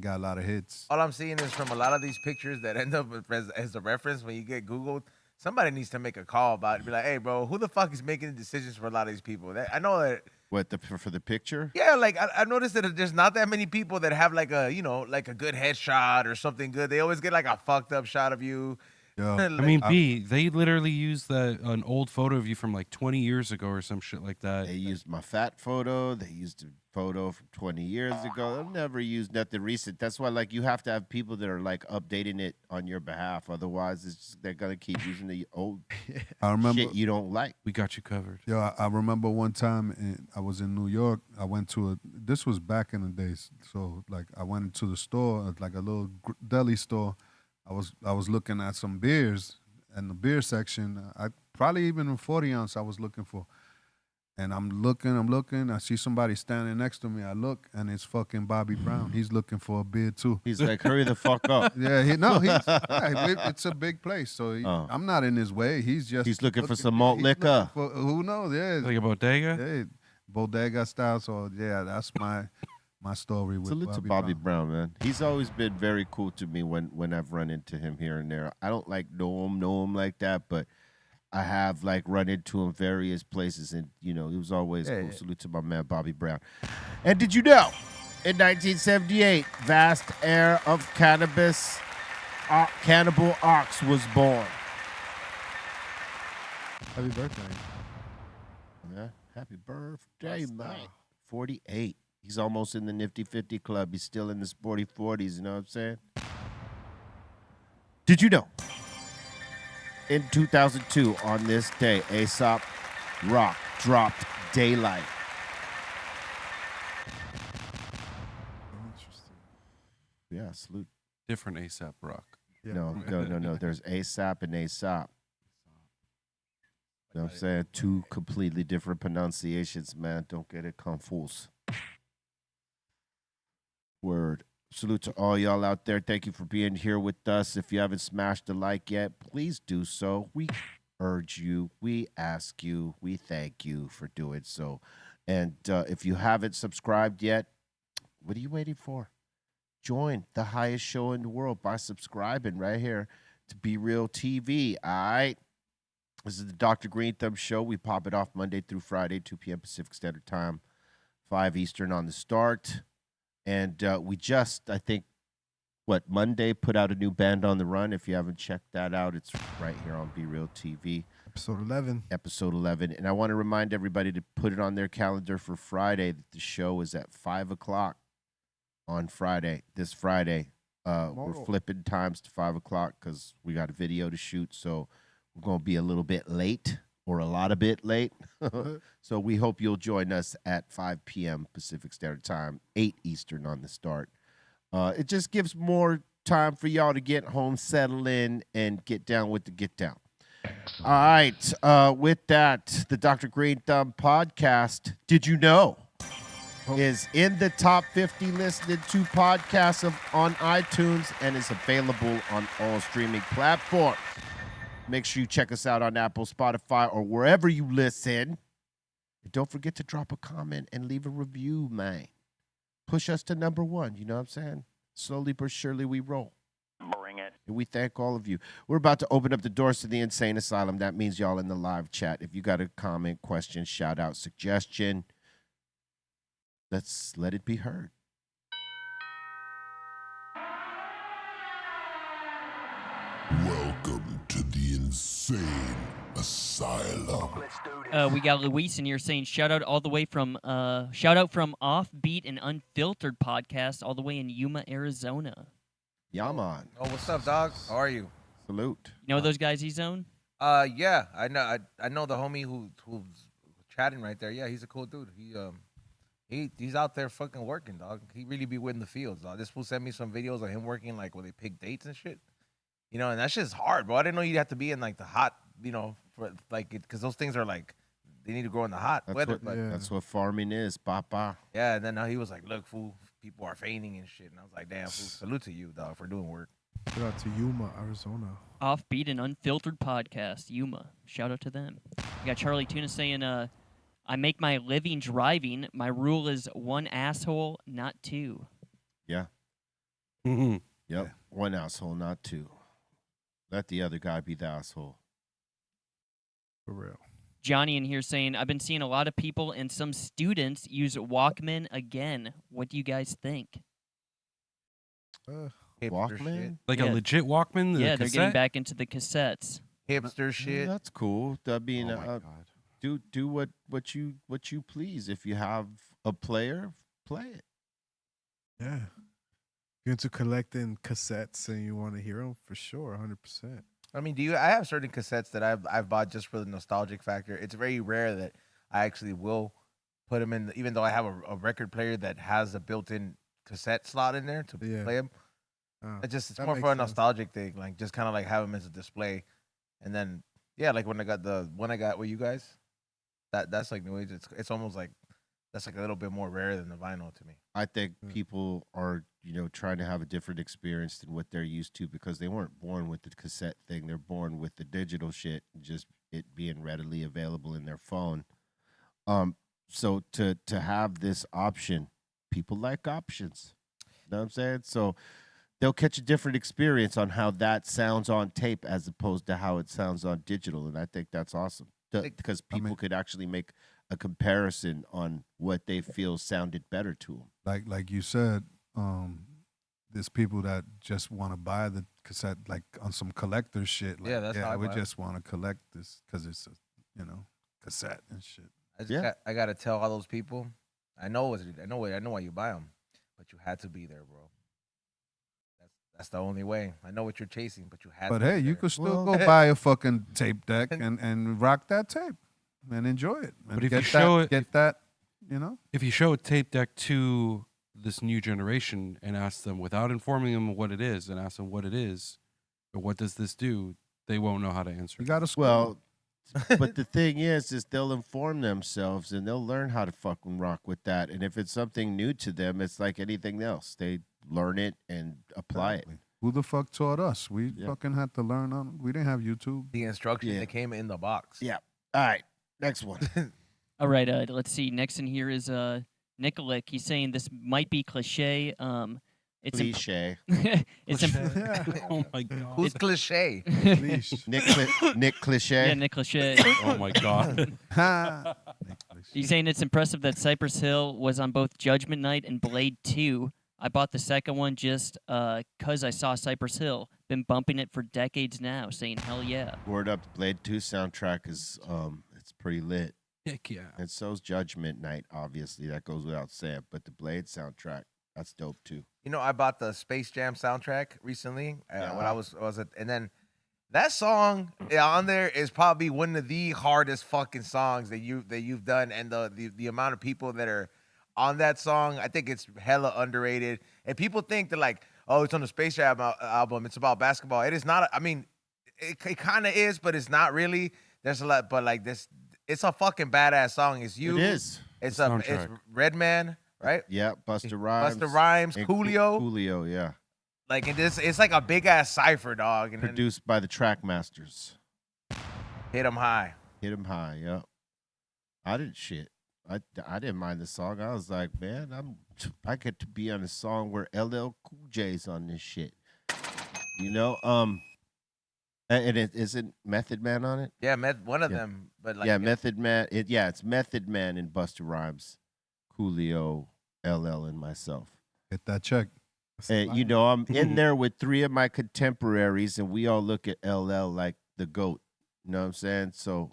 Got a lot of hits. all I'm seeing is from a lot of these pictures that end up as a reference when you get Googled. Somebody needs to make a call about it. Be like, hey, bro, who the fuck is making the decisions for a lot of these people? I know that. What, for the picture? Yeah, like I noticed that there's not that many people that have like a like a good headshot or something good. They always get like a fucked up shot of you. Yeah. I mean, they literally used an old photo of you from like 20 years ago or some shit like that. They used my fat photo. They used a photo from 20 years ago. They'll never use nothing recent. That's why, you have to have people that are, updating it on your behalf. Otherwise, they're going to keep using the old I remember. shit you don't like. We got you covered. Yeah, I remember one time I was in New York. I went to this was back in the days. So I went into the store, like a little deli store. I was looking at some beers in the beer section. I probably even a 40 ounce I was looking for. And I'm looking. I see somebody standing next to me. I look, and it's fucking Bobby Brown. He's looking for a beer too. He's like, hurry the fuck up. Yeah, it's a big place, so I'm not in his way. He's looking for some malt liquor. Who knows? Yeah, Like a bodega? yeah, bodega style. So yeah, that's my story with Salute to Bobby Brown, man. He's always been very cool to me when I've run into him here and there. I don't know him like that, but I have run into him various places, and he was always cool. Yeah. Salute to my man Bobby Brown. And did you know, in 1978, vast heir of cannabis, Cannibal Ox was born. Happy birthday. Yeah, happy birthday, man. 48. He's almost in the Nifty 50 club. He's still in the sporty 40s, you know what I'm saying? Did you know? In 2002, on this day, A$AP Rock dropped Daylight. Interesting. Yeah, salute. Different ASAP Rock. Yeah. No. There's A$AP and A$AP. You know what I'm saying? Two completely different pronunciations, man. Don't get it confused. Word. Salute to all y'all out there. Thank you for being here with us. If you haven't smashed the like yet, please do so. We urge you, we ask you, we thank you for doing so. And if you haven't subscribed yet, what are you waiting for? Join the highest show in the world by subscribing right here to Be Real TV. All right. This is the Dr. Greenthumb Show. We pop it off Monday through Friday, 2 p.m. Pacific Standard Time, 5 Eastern on the start. And we just, I think, Monday put out a new Band on the Run. If you haven't checked that out, it's right here on Be Real TV. Episode 11. Episode 11. And I want to remind everybody to put it on their calendar for Friday that the show is at 5 o'clock on Friday, this Friday. We're flipping times to 5 o'clock because we got a video to shoot. So we're going to be a little bit late or a lot of bit late. So we hope you'll join us at 5 p.m. Pacific Standard Time, 8 Eastern on the start. It just gives more time for y'all to get home, settle in, and get down with the get down. All right. With that, the Dr. Greenthumb podcast, Did You Know? Is in the top 50 listened to podcasts on iTunes and is available on all streaming platforms. Make sure you check us out on Apple, Spotify, or wherever you listen. And don't forget to drop a comment and leave a review, man. Push us to number 1. You know what I'm saying? Slowly but surely we roll. Bring it. And we thank all of you. We're about to open up the doors to the Insane Asylum. That means y'all in the live chat. If you got a comment, question, shout out, suggestion, let's let it be heard. Welcome to the Insane Asylum. We got Luis in here saying shout out all the way from Offbeat and Unfiltered podcast all the way in Yuma, Arizona. Yaman. Oh, what's up, dog? How are you? Salute. You know those guys he's on? Yeah, I know. I know the homie who's chatting right there. Yeah, he's a cool dude. He's out there fucking working, dog. He really be winning the fields, dog. This fool sent me some videos of him working like where they pick dates and shit. You know, and that shit's hard, bro. I didn't know you'd have to be in like the hot, you know, for like it, because those things are like they need to grow in the hot weather. That's what farming is, papa. Yeah, and then he was like, "Look, fool, people are fainting and shit." And I was like, "Damn, fool, salute to you, dog, for doing work." Shout out to Yuma, Arizona. Offbeat and Unfiltered podcast, Yuma. Shout out to them. We got Charlie Tuna saying, I make my living driving. My rule is 1 asshole, not 2. Yeah. Mm-hmm. Yep. Yeah. 1 asshole, not 2. Let the other guy be the asshole. For real. Johnny in here saying, I've been seeing a lot of people and some students use Walkman again. What do you guys think? Walkman? Like a legit Walkman? The yeah, they're getting cassette? back into the cassettes. Hipster shit. That's cool. I mean, Oh my God. do what you please. If you have a player, play it. Yeah. You're into collecting cassettes and you want to hear them for sure, 100%. I mean, I have certain cassettes that I've bought just for the nostalgic factor. It's very rare that I actually will put them in, even though I have a record player that has a built-in cassette slot in there to play them. It's more for a nostalgic thing, like just kind of like have them as a display. And then like when I got the one I got with you guys, that's like new age. It's almost like that's like a little bit more rare than the vinyl to me. I think people are, trying to have a different experience than what they're used to because they weren't born with the cassette thing. They're born with the digital shit, just it being readily available in their phone. So to have this option, people like options. You know what I'm saying? So they'll catch a different experience on how that sounds on tape as opposed to how it sounds on digital. And I think that's awesome because people could actually make a comparison on what they feel sounded better to them. Like you said, there's people that just want to buy the cassette like on some collector shit. Like, that's how I we buy it. just want to collect this because it's a cassette and shit. I gotta tell all those people. I know why you buy them, but you had to be there, bro. That's the only way. I know what you're chasing, but you had. But to hey, be you there. could still go buy a fucking tape deck and rock that tape and enjoy it. And But if you show it, if you show a tape deck to this new generation and ask them without informing them what it is and ask them what it is or what does this do, they won't know how to answer. You got to Well, but the thing is they'll inform themselves and they'll learn how to fucking rock with that. And if it's something new to them, it's like anything else. They learn it and apply it. Exactly. Who the fuck taught us? We Yeah. fucking had to learn on. We didn't have YouTube. The instructions Yeah. that came in the box. Yeah. All right. Next one. All right, let's see. Next in here is Nikolic. He's saying this might be cliche. It's Cliche. it's Oh my god. Who's cliche? Nick Cliche. yeah, Nick Cliche. Oh my god. He's saying it's impressive that Cypress Hill was on both Judgment Night and Blade 2. I bought the second one just because I saw Cypress Hill. Been bumping it for decades now, saying hell yeah. Word up, Blade 2 soundtrack is it's pretty lit. Heck yeah. And so's Judgment Night, obviously. That goes without saying. But the Blade soundtrack, that's dope too. You know, I bought the Space Jam soundtrack recently Yeah. when I was at, and then that song on there is probably one of the hardest fucking songs that you've done, and the amount of people that are on that song, I think it's hella underrated. And people think that like, oh, it's on the Space Jam album, it's about basketball. It is not. I mean, it kind of is, but it's not really. There's a lot, but like this, it's a fucking badass song. It's you. It is. It's The it's soundtrack. Redman, right? Yeah, Busta Rhymes. Busta Rhymes, and Coolio. Coolio, yeah. Like in this, it's like a big ass cipher, dog. And then Produced by the Trackmasters. hit 'em high. Hit 'em high, yeah. I didn't shit. I didn't mind the song. I was like, man, I get to be on a song where LL Cool J's on this shit. You know, and it isn't Method Man on it. Yeah, one of Yeah. them, but like Yeah, Method Man. It's Method Man and Busta Rhymes, Coolio, LL, and myself. Hit that check. And you know, I'm in there with three of my contemporaries, and we all look at LL like the GOAT. You know what I'm saying? So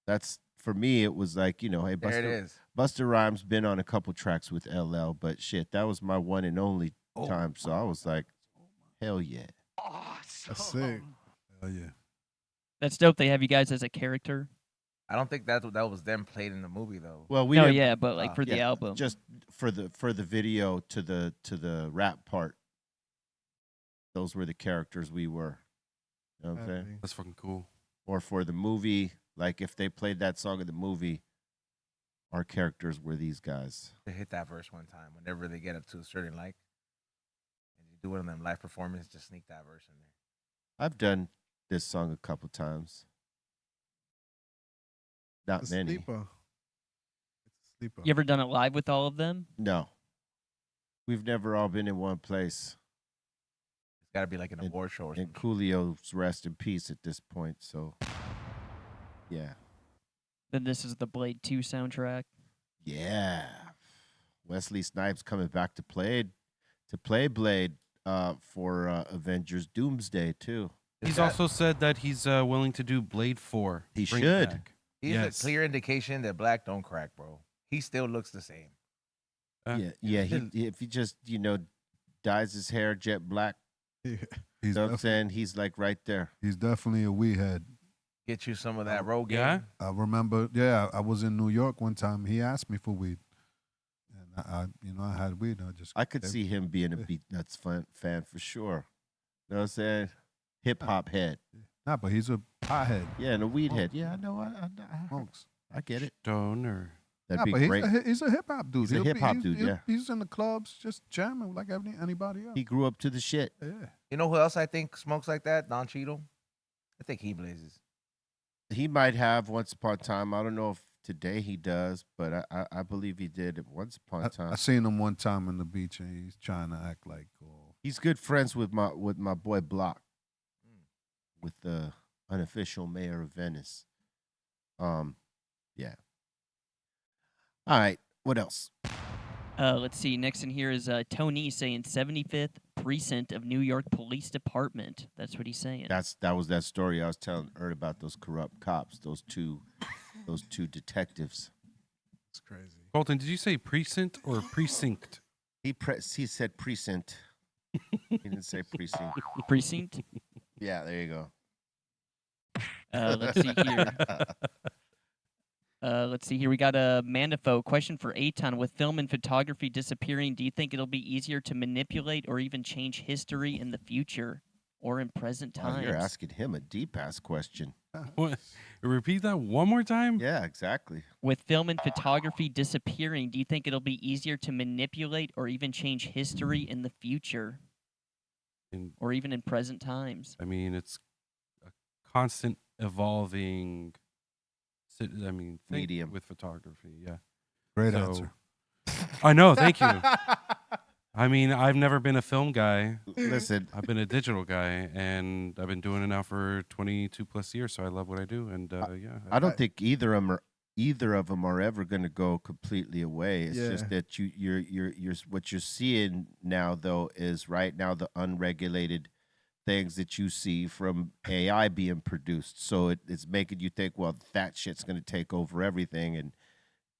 that's for me. It was like, you know, hey, there it is. Busta Rhymes been on a couple tracks with LL, but shit, that was my one and only time. So I was like, hell yeah. That's sick. Oh yeah. That's dope. They have you guys as a character. I don't think that was them played in the movie though. Well, we No, didn't- yeah, but like for the yeah, album. just for the video to the rap part. Those were the characters we were. You know what I'm saying? That's fucking cool. Or for the movie, like if they played that song in the movie, our characters were these guys. To hit that verse one time, whenever they get up to a certain like, and you do one of them live performances, just sneak that verse in there. I've done this song a couple times. Not It's many. Sleeper. It's a sleeper. You ever done it live with all of them? No. We've never all been in one place. It's got to be like an award show or And something. Coolio's rest in peace at this point, so yeah. Then this is the Blade 2 soundtrack. Yeah. Wesley Snipes coming back to play Blade for Avengers Doomsday too. He's also said that he's willing to do Blade 4. He Bring it should. back. He's Yes. a clear indication that black don't crack, bro. He still looks the same. Yeah. If he just, you know, dyes his hair jet black, He's you know what I'm def- saying? He's like right there. he's definitely a weed head. Get you some of that road game. Yeah? I remember, yeah, I was in New York one time. He asked me for weed, and I had weed. I could see him being a Beat Nuts fan for sure. You know what I'm saying? Hip hop head. Nah, but he's a pothead. Yeah, and a weed head. Yeah, I know. Smokes. I get it. Stoner. That'd Nah, be but great. he's a hip hop dude. He's a He'll be- hip-hop dude, yeah. He's in the clubs just jamming like anybody else. He grew up to the shit. Yeah. You know who else I think smokes like that? Don Cheadle. I think he blazes. He might have once upon a time. I don't know if today he does, but I believe he did it once upon a time. I seen him one time on the beach, and he's trying to act like, oh, He's good friends with my boy Block, with the unofficial mayor of Venice. Yeah. All right. What else? Let's see. Next in here is Tony saying 75th Precinct of New York Police Department. That's what he's saying. That was that story I was telling Erd about those corrupt cops, those two detectives. It's crazy. Colton, did you say precinct or precinct? He said precinct. He didn't say precinct. Precinct? Yeah, there you go. Let's see here. Let's see here. We got a Mandifo question for Aton. With film and photography disappearing, do you think it'll be easier to manipulate or even change history in the future or in present Oh, times? you're asking him a deep ass question. What? Repeat that one more time. Yeah, exactly. With film and photography disappearing, do you think it'll be easier to manipulate or even change history in the future? Or even in present times? I mean, it's a constant evolving thing Medium. with photography. Yeah. Great answer. I know. Thank you. I mean, I've never been a film guy. Listen, I've been a digital guy, and I've been doing it now for 22 plus years. So I love what I do, and yeah. I don't think either of them are ever going to go completely away. It's just that you're what you're seeing now though is right now the unregulated things that you see from AI being produced. So it's making you think, well, that shit's going to take over everything, and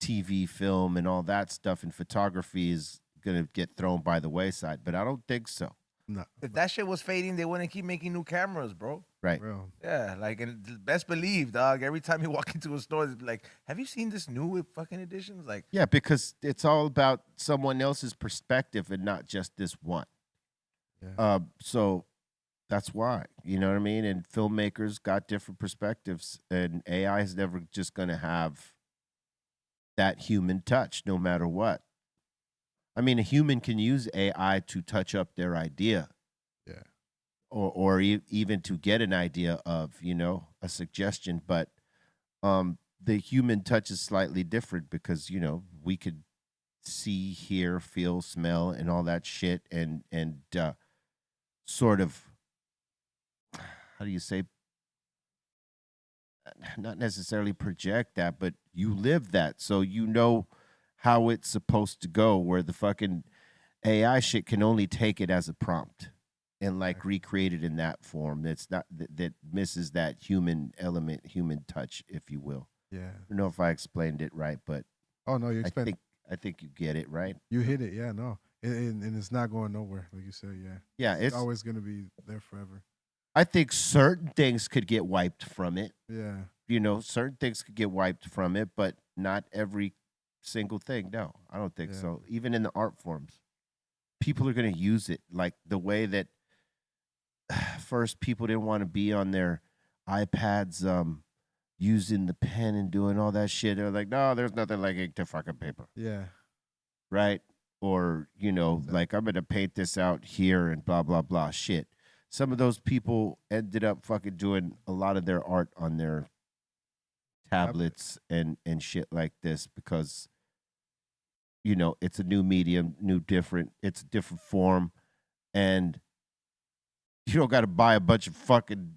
TV, film, and all that stuff, and photography is going to get thrown by the wayside. But I don't think so. No. If that shit was fading, they wouldn't keep making new cameras, bro. Right. Real. Yeah, like, and best believe, dog. Every time you walk into a store, it's like, have you seen this new fucking editions? Like, Yeah, because it's all about someone else's perspective and not just this one. Yeah. So that's why, you know what I mean? And filmmakers got different perspectives, and AI is never just going to have that human touch no matter what. I mean, a human can use AI to touch up their idea. Yeah. Or even to get an idea of, a suggestion. But the human touch is slightly different because, we could see, hear, feel, smell, and all that shit, and sort of, how do you say, not necessarily project that, but you live that, so you know how it's supposed to go, where the fucking AI shit can only take it as a prompt and like recreate it in that form. That's not that misses that human element, human touch, if you will. Yeah. I don't know if I explained it right, but Oh no, you explained. I think you get it right. You hit it. Yeah. No. And it's not going nowhere, like you said. Yeah. Yeah, It's always gonna be there forever. I think certain things could get wiped from it. Yeah. Certain things could get wiped from it, but not every single thing. No, I don't think so. Even in the art forms, people are going to use it like the way that first people didn't want to be on their iPads using the pen and doing all that shit. They're like, no, there's nothing like ink to fucking paper. Yeah. Right? Or, like I'm going to paint this out here and blah, blah, blah shit. Some of those people ended up fucking doing a lot of their art on their tablets and shit like this because it's a new medium, it's a different form, and you don't got to buy a bunch of fucking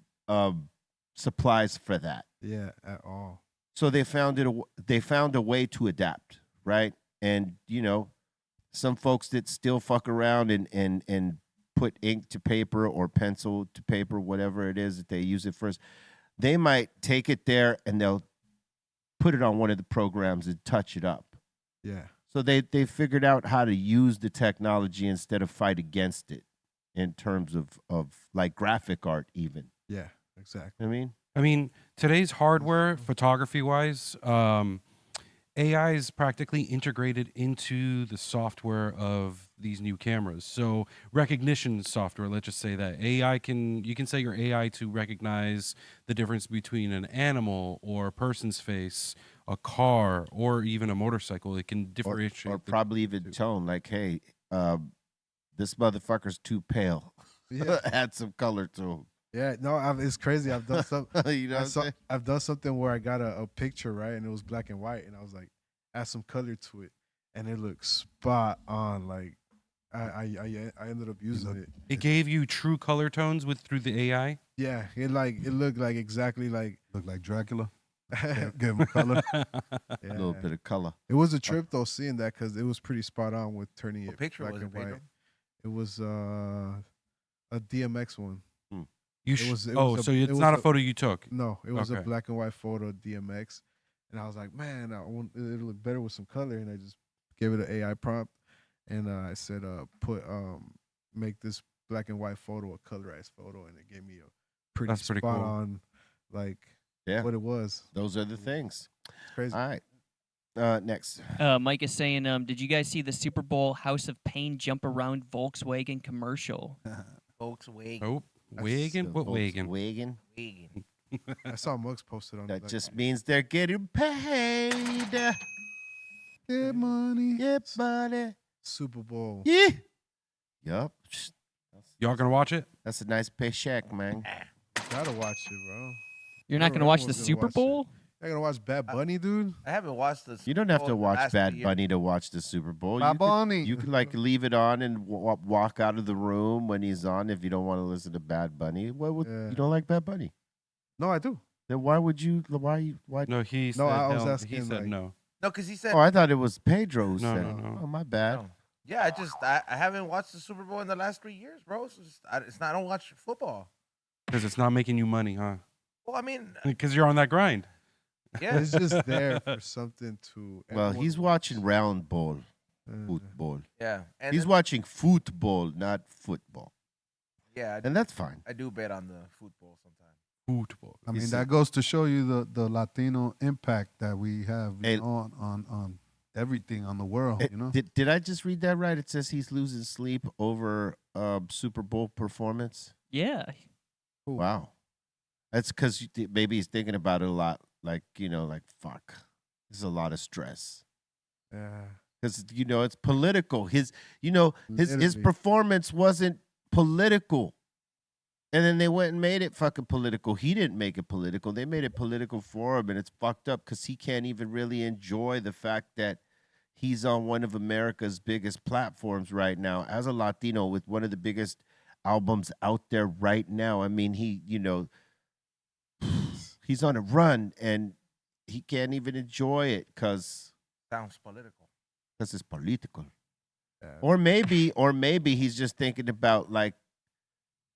supplies for that. Yeah, at all. So they found a way to adapt, right? And some folks that still fuck around and put ink to paper or pencil to paper, whatever it is that they use it first, they might take it there and they'll put it on one of the programs and touch it up. Yeah. So they figured out how to use the technology instead of fight against it in terms of like graphic art even. Yeah, exactly. I mean, today's hardware, photography-wise, AI is practically integrated into the software of these new cameras. So recognition software, let's just say that you can set your AI to recognize the difference between an animal or a person's face, a car, or even a motorcycle. It can differentiate. Or probably even tone, like, hey, this motherfucker's too pale. Yeah. Add some color to him. Yeah, no, it's crazy. I've done something. Saying? I've done something where I got a picture, right, and it was black and white, and I was like, add some color to it, and it looked spot on. Like, I ended up using it. It gave you true color tones through the AI. Yeah, it looked like exactly like Looked like Dracula. Give him color. Yeah. A little bit of color. It was a trip though, seeing that because it was pretty spot on with turning what it picture black was and it, Pedro? white. It was a DMX one. So it's it was not a photo you took. No, it was a Okay. black and white photo of DMX, and I was like, man, it'll look better with some color, and I just gave it an AI prompt, and I said, make this black and white photo a colorized photo, and it gave me a pretty That's pretty spot cool. on, like Yeah. what it was. Those are the things. It's crazy. All right. Next. Mike is saying, did you guys see the Super Bowl House of Pain jump around Volkswagen commercial? Volkswagen. Oh, wagon? What wagon? Wagon. Wagon. I saw Muggs posted on That like, just means they're getting paid. Get money. Get money. Super Bowl. Yeah. Yup. Y'all gonna watch it? That's a nice paycheck, man. Gotta watch it, bro. You're not going to watch the Super Bowl? You're gonna watch Bad Bunny, dude? I haven't watched this. You don't have to watch Bad Bunny to watch the Super Bowl. Bad Bunny. You can like leave it on and walk out of the room when he's on if you don't want to listen to Bad Bunny. What would you don't like Bad Bunny? No, I do. Then why would you? Why? No, he said No, I was no. asking, He said like- no. No, because he said. Oh, I thought it was Pedro who No, said. no, it. no. Oh, my bad. No. Yeah, I haven't watched the Super Bowl in the last 3 years, bro. So it's not. I don't watch football. Because it's not making you money, huh? Well, I mean, Because you're on that grind. yeah. It's just there for something to. Well, everyone he's to watching watch. round ball, Uh, football. Yeah. And He's then- watching football, not football, Yeah, and that's fine. I do bet on the football sometimes. Football. I mean, He's- that goes to show you the Latino impact that we have Hey. on everything on the world. It- You know, did I just read that right? It says he's losing sleep over Super Bowl performance. Yeah. Wow, that's because maybe he's thinking about it a lot. Like like fuck, this is a lot of stress. Yeah. Because it's political. His Literally. performance wasn't political, and then they went and made it fucking political. He didn't make it political. They made it political for him, and it's fucked up because he can't even really enjoy the fact that he's on one of America's biggest platforms right now as a Latino with one of the biggest albums out there right now. I mean, he's on a run and he can't even enjoy it because Sounds political. it's political. Yeah. Or maybe he's just thinking about like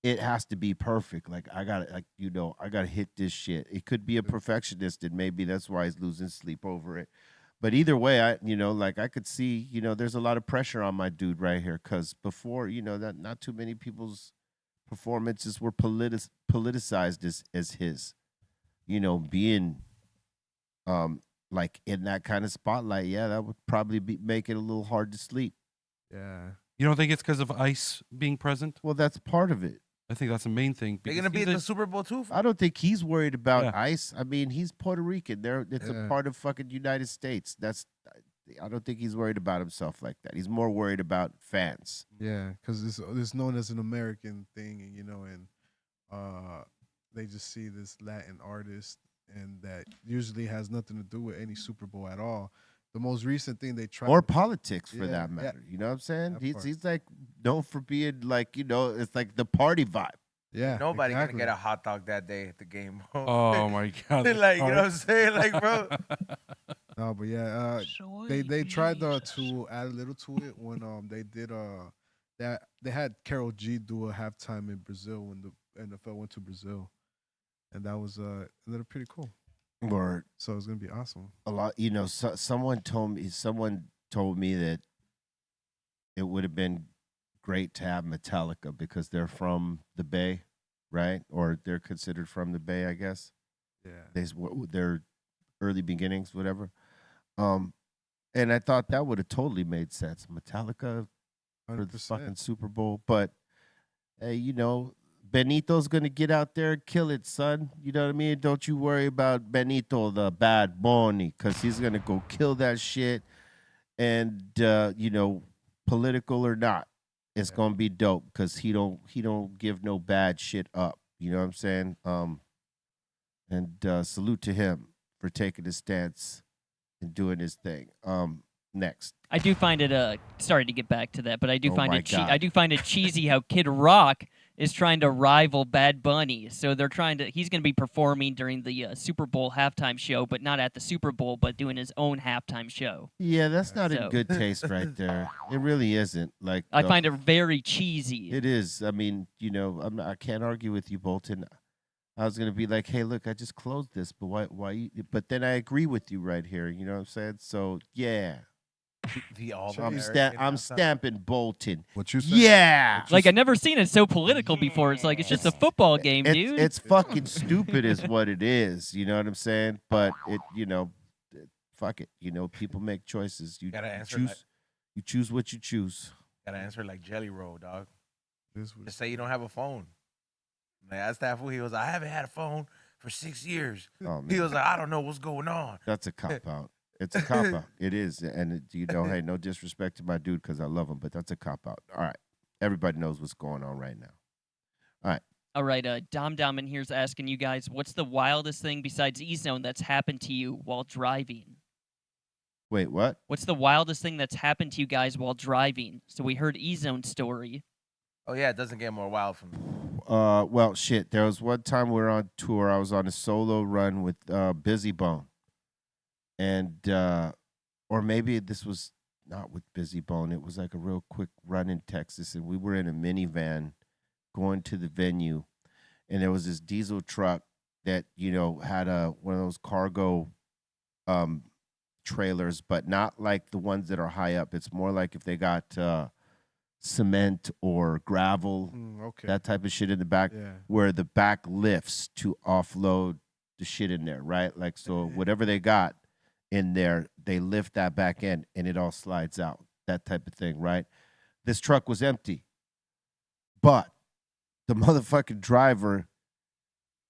it has to be perfect. Like I gotta hit this shit. It could be a perfectionist, and maybe that's why he's losing sleep over it. But either way, I could see, there's a lot of pressure on my dude right here because before, that not too many people's performances were politicized as his, being like in that kind of spotlight. Yeah, that would probably make it a little hard to sleep. Yeah. You don't think it's because of ICE being present? Well, that's part of it. I think that's the main thing. They're because gonna be he's in a- the Super Bowl too. I don't think he's worried about Yeah. ICE. I mean, he's Puerto Rican. It's a Yeah. part of fucking United States. I don't think he's worried about himself like that. He's more worried about fans. Yeah, because it's known as an American thing, and they just see this Latin artist, and that usually has nothing to do with any Super Bowl at all. The most recent thing they tried, Or politics, for Yeah, that yeah. matter. You know what I'm saying? That He's part. he's like known for being like, it's like the party vibe. yeah, Nobody exactly. gonna get a hot dog that day at the game. Oh my God. Like, you know what I'm saying? Like, bro. No, but yeah, they tried to add a little to it when they did that they had Karol G do a halftime in Brazil when the NFL went to Brazil, and that was a little pretty cool. Or So it's gonna be awesome. a lot, someone told me that it would have been great to have Metallica because they're from the Bay, right? Or they're considered from the Bay, I guess. Yeah, Their early beginnings, whatever. And I thought that would have totally made sense. Metallica for the fucking 100%. Super Bowl, but hey, Benito's gonna get out there and kill it, son. You know what I mean? Don't you worry about Benito, the Bad Bunny, because he's gonna go kill that shit. And political or not, it's gonna be dope because he don't give no bad shit up. You know what I'm saying? And salute to him for taking his stance and doing his thing. Next. I do find it sorry to get back to that, but I do Oh find my it God. I do find it cheesy how Kid Rock is trying to rival Bad Bunny. So he's going to be performing during the Super Bowl halftime show, but not at the Super Bowl, but doing his own halftime show. Yeah, that's not in So- good taste right there. It really isn't. Like I find it very cheesy. it is. I mean, I can't argue with you, Bolton. I was gonna be like, hey, look, I just closed this, but why? But then I agree with you right here. You know what I'm saying? So yeah, The all I'm stamping Bolton. what you say? Yeah, Like I've never seen it so political before. It's like it's just a football game, dude. it's fucking stupid, is what it is. You know what I'm saying? But fuck it. People make choices. You Gotta answer choose. that. You choose what you choose. Gotta answer like Jelly Roll, dog. This was Just say you don't have a phone. Like, I asked that fool. He was, I haven't had a phone for 6 years. Oh, He man. was like, I don't know what's going on. That's a cop out. It's a cop out. It is. And, hey, no disrespect to my dude because I love him, but that's a cop out. All right. Everybody knows what's going on right now. All right, Dom in here's asking you guys, what's the wildest thing besides E-Zone that's happened to you while driving? Wait, what? What's the wildest thing that's happened to you guys while driving? So we heard E-Zone story. Oh, yeah, it doesn't get more wild from Well, shit. There was one time we were on tour. I was on a solo run with Busy Bone. And, or maybe this was not with Busy Bone. It was like a real quick run in Texas. And we were in a minivan going to the venue. And there was this diesel truck that, had one of those cargo trailers, but not like the ones that are high up. It's more like if they got cement or gravel, that type of shit in the back, where the back lifts to offload the shit in there, right? Like, so whatever they got in there, they lift that back end and it all slides out, that type of thing, right? This truck was empty, but the motherfucking driver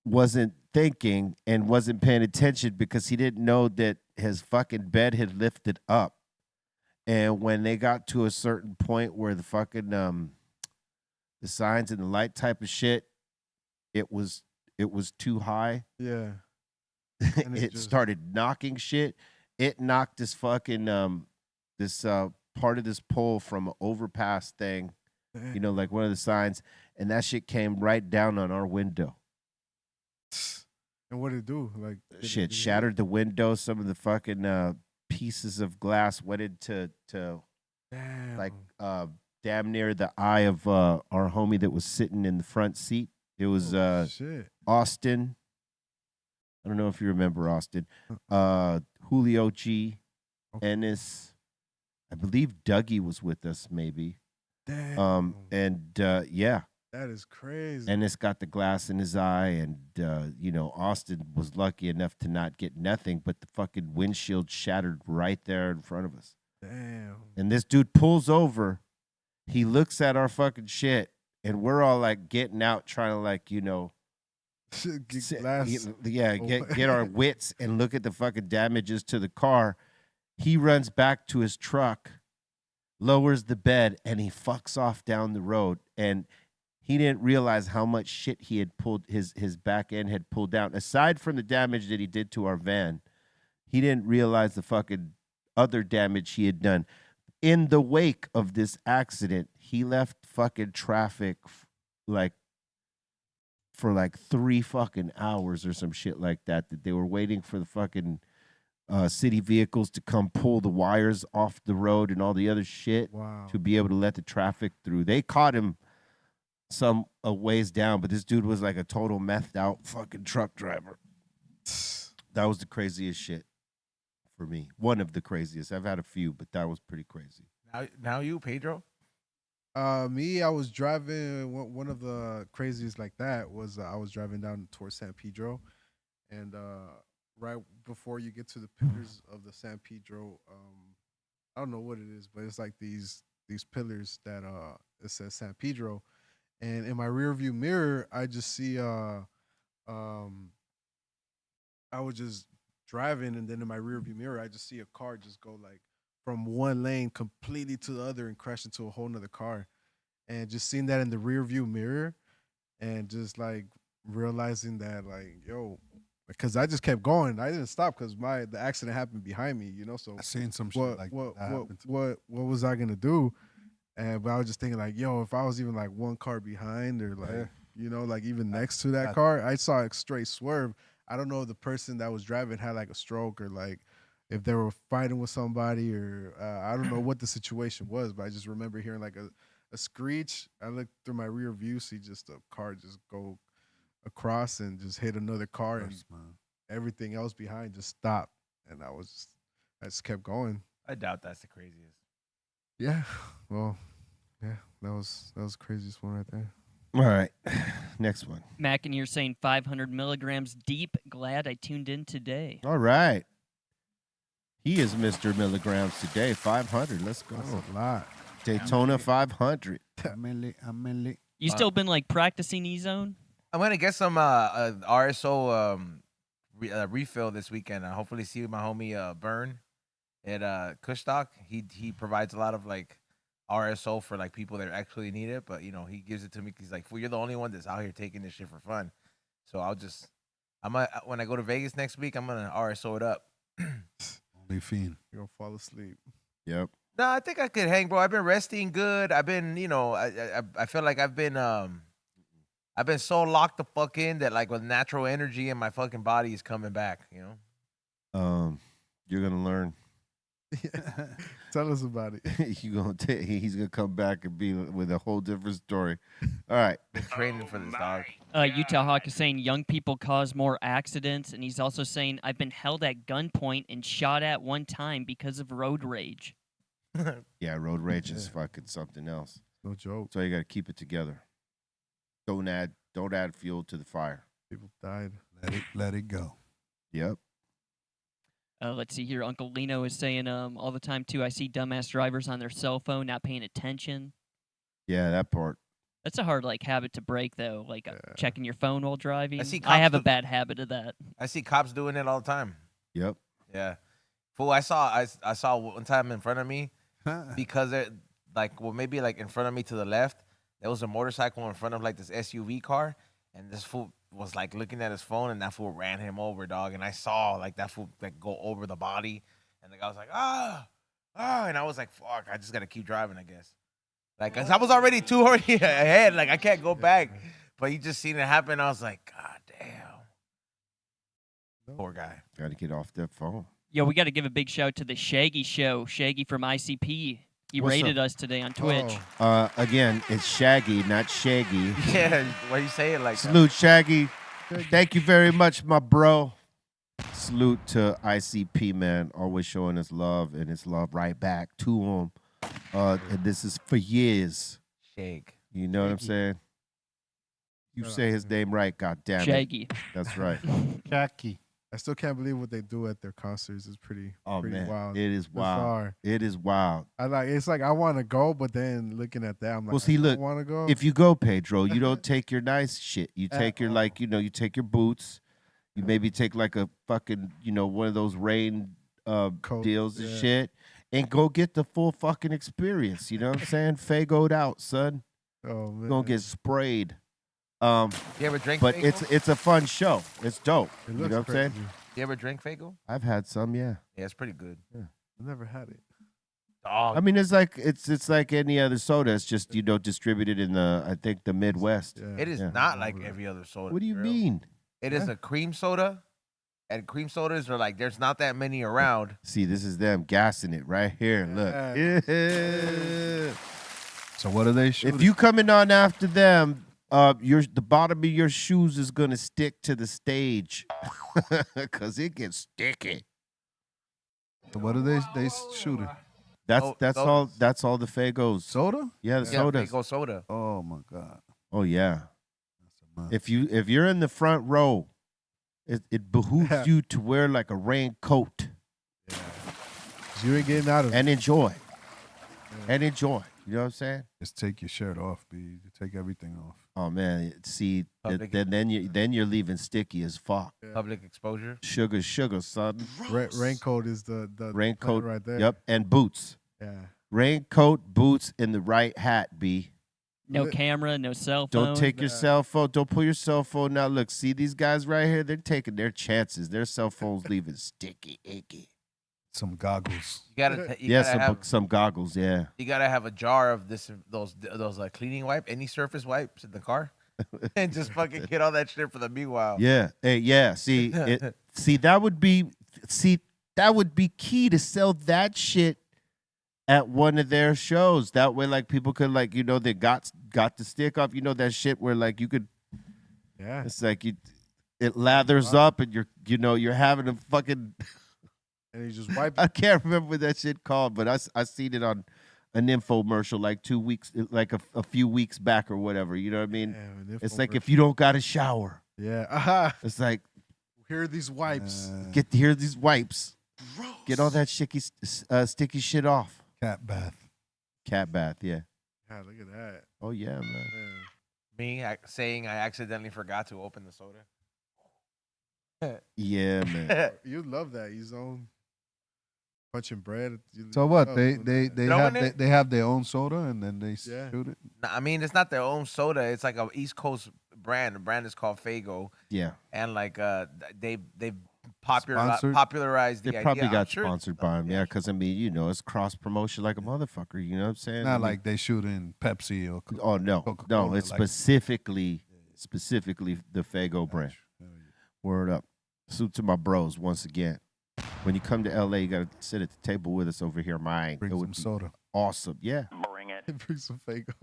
wasn't thinking and wasn't paying attention because he didn't know that his fucking bed had lifted up. And when they got to a certain point where the fucking the signs and the light type of shit, it was too high. Yeah. It started knocking shit. It knocked this fucking this part of this pole from an overpass thing, like one of the signs, and that shit came right down on our window. And what did it do? Like shit shattered the window. Some of the fucking pieces of glass went into like damn near the eye of our homie that was sitting in the front seat. It was Austin. I don't know if you remember Austin. Julio G, Ennis. I believe Dougie was with us, maybe. Damn. Yeah. That is crazy. Ennis got the glass in his eye, and Austin was lucky enough to not get nothing, but the fucking windshield shattered right there in front of us. Damn. And this dude pulls over. He looks at our fucking shit, and we're all like getting out, trying to like, get glass. Get our wits and look at the fucking damages to the car. He runs back to his truck, lowers the bed, and he fucks off down the road. And he didn't realize how much shit he had pulled, his back end had pulled down. Aside from the damage that he did to our van, he didn't realize the fucking other damage he had done. In the wake of this accident, he left fucking traffic for like 3 fucking hours or some shit like that they were waiting for the fucking city vehicles to come pull the wires off the road and all the other shit to be able to let the traffic through. They caught him some ways down, but this dude was like a total methed out fucking truck driver. That was the craziest shit for me. One of the craziest. I've had a few, but that was pretty crazy. Now you, Pedro? Me, I was driving. One of the craziest like that was I was driving down towards San Pedro, and right before you get to the pillars of the San Pedro, I don't know what it is, but it's like these pillars that it says San Pedro. And in my rear view mirror, I just see I was just driving, and then in my rear view mirror, I just see a car just go like from one lane completely to the other and crash into a whole nother car. And just seeing that in the rear view mirror and just like realizing that like, yo, because I just kept going. I didn't stop because the accident happened behind me, So I seen some shit like that. What was I gonna do? But I was just thinking like, yo, if I was even like one car behind or like, like even next to that car, I saw a straight swerve. I don't know if the person that was driving had like a stroke or like if they were fighting with somebody or I don't know what the situation was, but I just remember hearing like a screech. I looked through my rear view, see just a car just go across and just hit another car, and everything else behind just stopped. And I just kept going. I doubt that's the craziest. Yeah, well, yeah, that was the craziest one right there. All right, next one. Mac, and you're saying 500 milligrams deep. Glad I tuned in today. All right. He is Mr. Milligrams today. 500. Let's go. That's a lot. Daytona 500. You still been like practicing E-Zone? I'm gonna get some RSO refill this weekend. Hopefully see my homie Burn at Kushstock. He provides a lot of like RSO for like people that actually need it, but you know he gives it to me because he's like, "Fool, you're the only one that's out here taking this shit for fun." So when I go to Vegas next week, I'm gonna RSO it up. Only fiend. You're gonna fall asleep. Yep. No, I think I could hang, bro. I've been resting good. I've been, I feel like I've been so locked the fuck in that like with natural energy and my fucking body is coming back. You know. You're gonna learn. Tell us about it. He's gonna come back and be with a whole different story. All right. Been training for this, dog. Utah Hawk is saying young people cause more accidents, and he's also saying I've been held at gunpoint and shot at one time because of road rage. Yeah, road rage is fucking something else. No joke. So you got to keep it together. Don't add fuel to the fire. People died. Let it go. Yep. Let's see here. Uncle Lino is saying all the time too. I see dumbass drivers on their cell phone, not paying attention. Yeah, that part. That's a hard like habit to break though. Like checking your phone while driving. I have a bad habit of that. I see cops doing it all the time. Yep. Yeah. Fool, I saw one time in front of me because it maybe like in front of me to the left, there was a motorcycle in front of like this SUV car, and this fool was like looking at his phone, and that fool ran him over, dog. And I saw like that fool like go over the body, and the guy was like, and I was like, fuck, I just gotta keep driving, I guess. Like, 'cause I was already too already ahead, like I can't go back. But you just seen it happen, I was like, God damn, poor guy. Got to get off that phone. Yo, we got to give a big shout to the Shaggy Show. Shaggy from ICP. He rated us today on Twitch. Again, it's Shaggy, not Shaggy. Yeah, why you say it like Salute, Shaggy. Thank you very much, my bro. Salute to ICP, man. Always showing us love, and it's love right back to him. And this is for years. Shake. You know what I'm saying? You say his name right, goddammit. Shaggy. That's right. Jackie. I still can't believe what they do at their concerts. It's pretty Man, wild. it is wild. Bizarre. It is wild. It's like I want to go, but then looking at that, I'm like, Well, see, look, I want to go. if you go, Pedro, you don't take your nice shit. You take your you take your boots. You maybe take like a fucking, one of those rain deals and shit, and go get the full fucking experience. You know what I'm saying? Fagoed out, son. Oh man, you're gonna get sprayed. You ever drink? But Faygo? it's a fun show. It's dope. It You looks know what I'm saying? crazy. You ever drink Faygo? I've had some, yeah. Yeah, it's pretty good. I never had it. Dog. I mean, it's like any other soda. It's just distributed in I think the Midwest. Yeah. It is not like every other soda. What do you bro. mean? It is a cream soda, and cream sodas are like there's not that many around. See, this is them gassing it right here. Look. Yeah. So what are they shooting? If you coming on after them, the bottom of your shoes is gonna stick to the stage, cause it gets sticky. So what are they shooting? That's all. sodas. That's all the Fagos. Soda? Yeah, the sodas. Faygo soda. Oh my God. Oh yeah. That's a must. If you're in the front row, it behooves you to wear like a raincoat You ain't getting out of it. and enjoy. And enjoy. You know what I'm saying? Just take your shirt off, B. You take everything off. Oh man, see, Public then you're leaving sticky as fuck. Public exposure. Sugar, son. Raincoat is the Raincoat right there. Yep, and boots. Yeah. Raincoat, boots, and the right hat, B. No camera, no cell phone. Don't take your cell phone. Don't pull your cell phone. Now look, see these guys right here? They're taking their chances. Their cell phones leaving sticky, icky. Some goggles. You gotta. Some goggles. Yeah. You gotta have a jar of those cleaning wipe, any surface wipes in the car, and just fucking get all that shit for the meanwhile. Yeah. Hey, yeah. See, that would be key to sell that shit at one of their shows. That way, like people could they got the stick off. You know that shit where like you could. Yeah. It's like it lathers up, and you're having a fucking. And you just wipe I can't remember what that shit called, but I seen it on an infomercial like 2 weeks, like a few weeks back or whatever. You know what I mean? Yeah, It's like if you don't got a shower. Yeah. It's like Here are these wipes. here are these wipes. Gross. Get all that sticky shit off. Cat bath. Cat bath, yeah. God, look at that. Oh yeah, man. Me saying I accidentally forgot to open the soda. Yeah, man. You love that. You zone punching bread. So what? love They doing that. they have their own soda and then they Yeah. shoot it. I mean, it's not their own soda. It's like a East Coast brand. The brand is called Fago, Yeah. and like they've Sponsored? popularized the They idea. probably I'm got sure- sponsored by him. Yeah, because I mean, you know, it's cross promotion like a motherfucker. You know what I'm saying? I Not mean, like they shoot in Pepsi or oh no, Coca-Cola, no, it's like- specifically the Fago brand. Word up. Salute to my bros once again. When you come to LA, you gotta sit at the table with us over here, mine. Bring It would some be soda. awesome. Yeah. Bring it. Bring some Fago.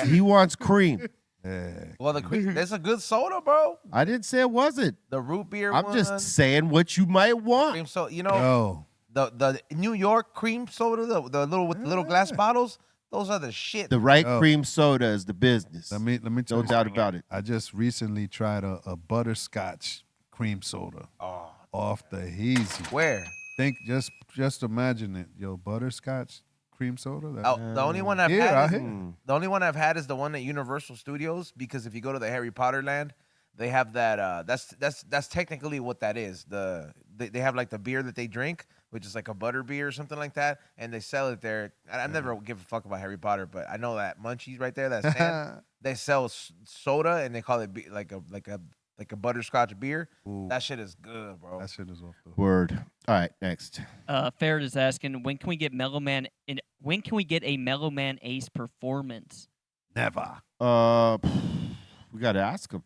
He wants cream. Yeah. Well, there's a good soda, bro. I didn't say it wasn't. The root beer I'm one, just saying what you might want. cream soda. You know, Yo, the New York cream soda, the little with the little glass bottles. Those are the shit. The right Oh. cream soda is the business. let me tell No you. doubt about it. I just recently tried a butterscotch cream soda Oh, off the hazy. where? Think just imagine it, yo, butterscotch cream soda. That- Oh, the only one I've Here, had out is, here. the only one I've had is the one at Universal Studios, because if you go to the Harry Potter land, they have that. That's technically what that is. They have like the beer that they drink, which is like a butter beer or something like that, and they sell it there. I never give a fuck about Harry Potter, but I know that Munchies right there, that stand, they sell soda and they call it like a butterscotch beer. Ooh, That shit is good, bro. that shit is off the hook. Word. All right, next. Farrad is asking, when can we get when can we get a Mellow Man Ace performance? Never. We gotta ask him.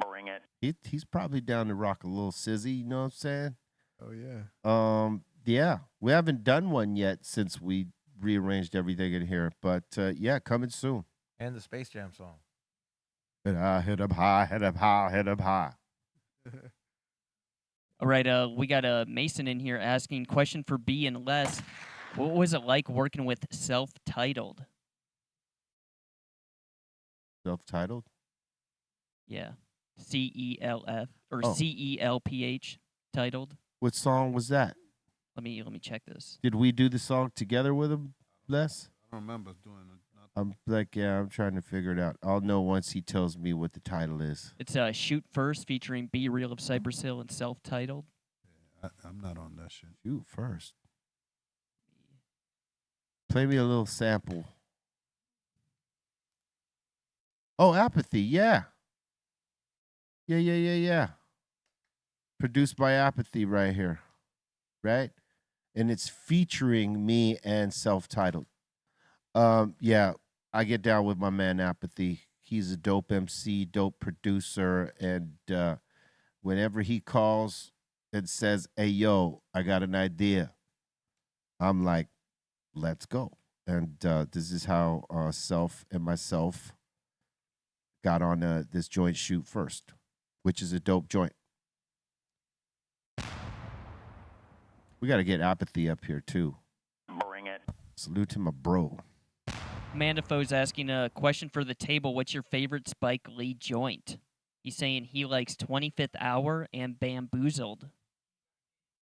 Bring it. He's probably down to rock a little sizzy. You know what I'm saying? Oh yeah. Yeah, we haven't done one yet since we rearranged everything in here, but yeah, coming soon. And the Space Jam song. Hit up high, hit up high, hit up high. All right, we got a Mason in here asking, question for B and Les. What was it like working with Self-Titled? Self-titled. Yeah. CELF or Oh. CELPH titled. What song was that? Let me check this. Did we do the song together with him, Les? I don't remember doing it. I'm like, yeah, I'm trying to figure it out. I'll know once he tells me what the title is. It's Shoot First featuring Be Real of Cypress Hill and Self-Titled. I'm not on that shit. Shoot first. Play me a little sample. Oh, Apathy, yeah. Yeah. Produced by Apathy right here. Right? And it's featuring me and Self-Titled. Yeah, I get down with my man Apathy. He's a dope MC, dope producer, and whenever he calls and says, "Hey, yo, I got an idea," I'm like, "Let's go." And this is how Self and myself got on this joint Shoot First, which is a dope joint. We got to get Apathy up here too. Bring it. Salute to my bro. Amanda Foe's asking a question for the table. What's your favorite Spike Lee joint? He's saying he likes 25th Hour and Bamboozled.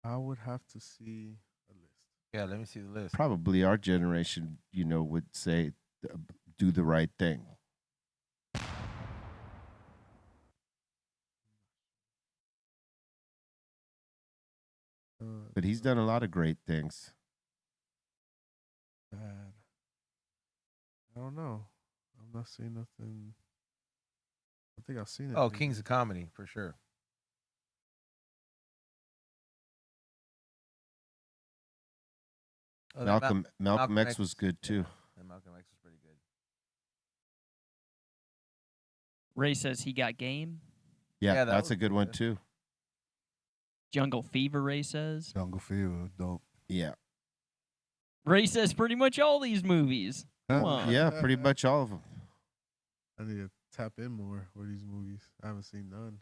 I would have to see a list. Yeah, let me see the list. Probably our generation, you know, would say, "Do the right thing." But he's done a lot of great things. Bad. I don't know. I'm not seeing nothing. I think I've seen it. Oh, Kings of Comedy, for sure. Oh, that Malcolm X was good too. Yeah, Malcolm X was pretty good. Ray says he got game. Yeah, Yeah, that that's was a good one good. too. Jungle Fever, Ray says. Jungle Fever, dope. Yeah, Ray says pretty much all these movies. Come on. yeah, pretty much all of them. I need to tap in more for these movies. I haven't seen none.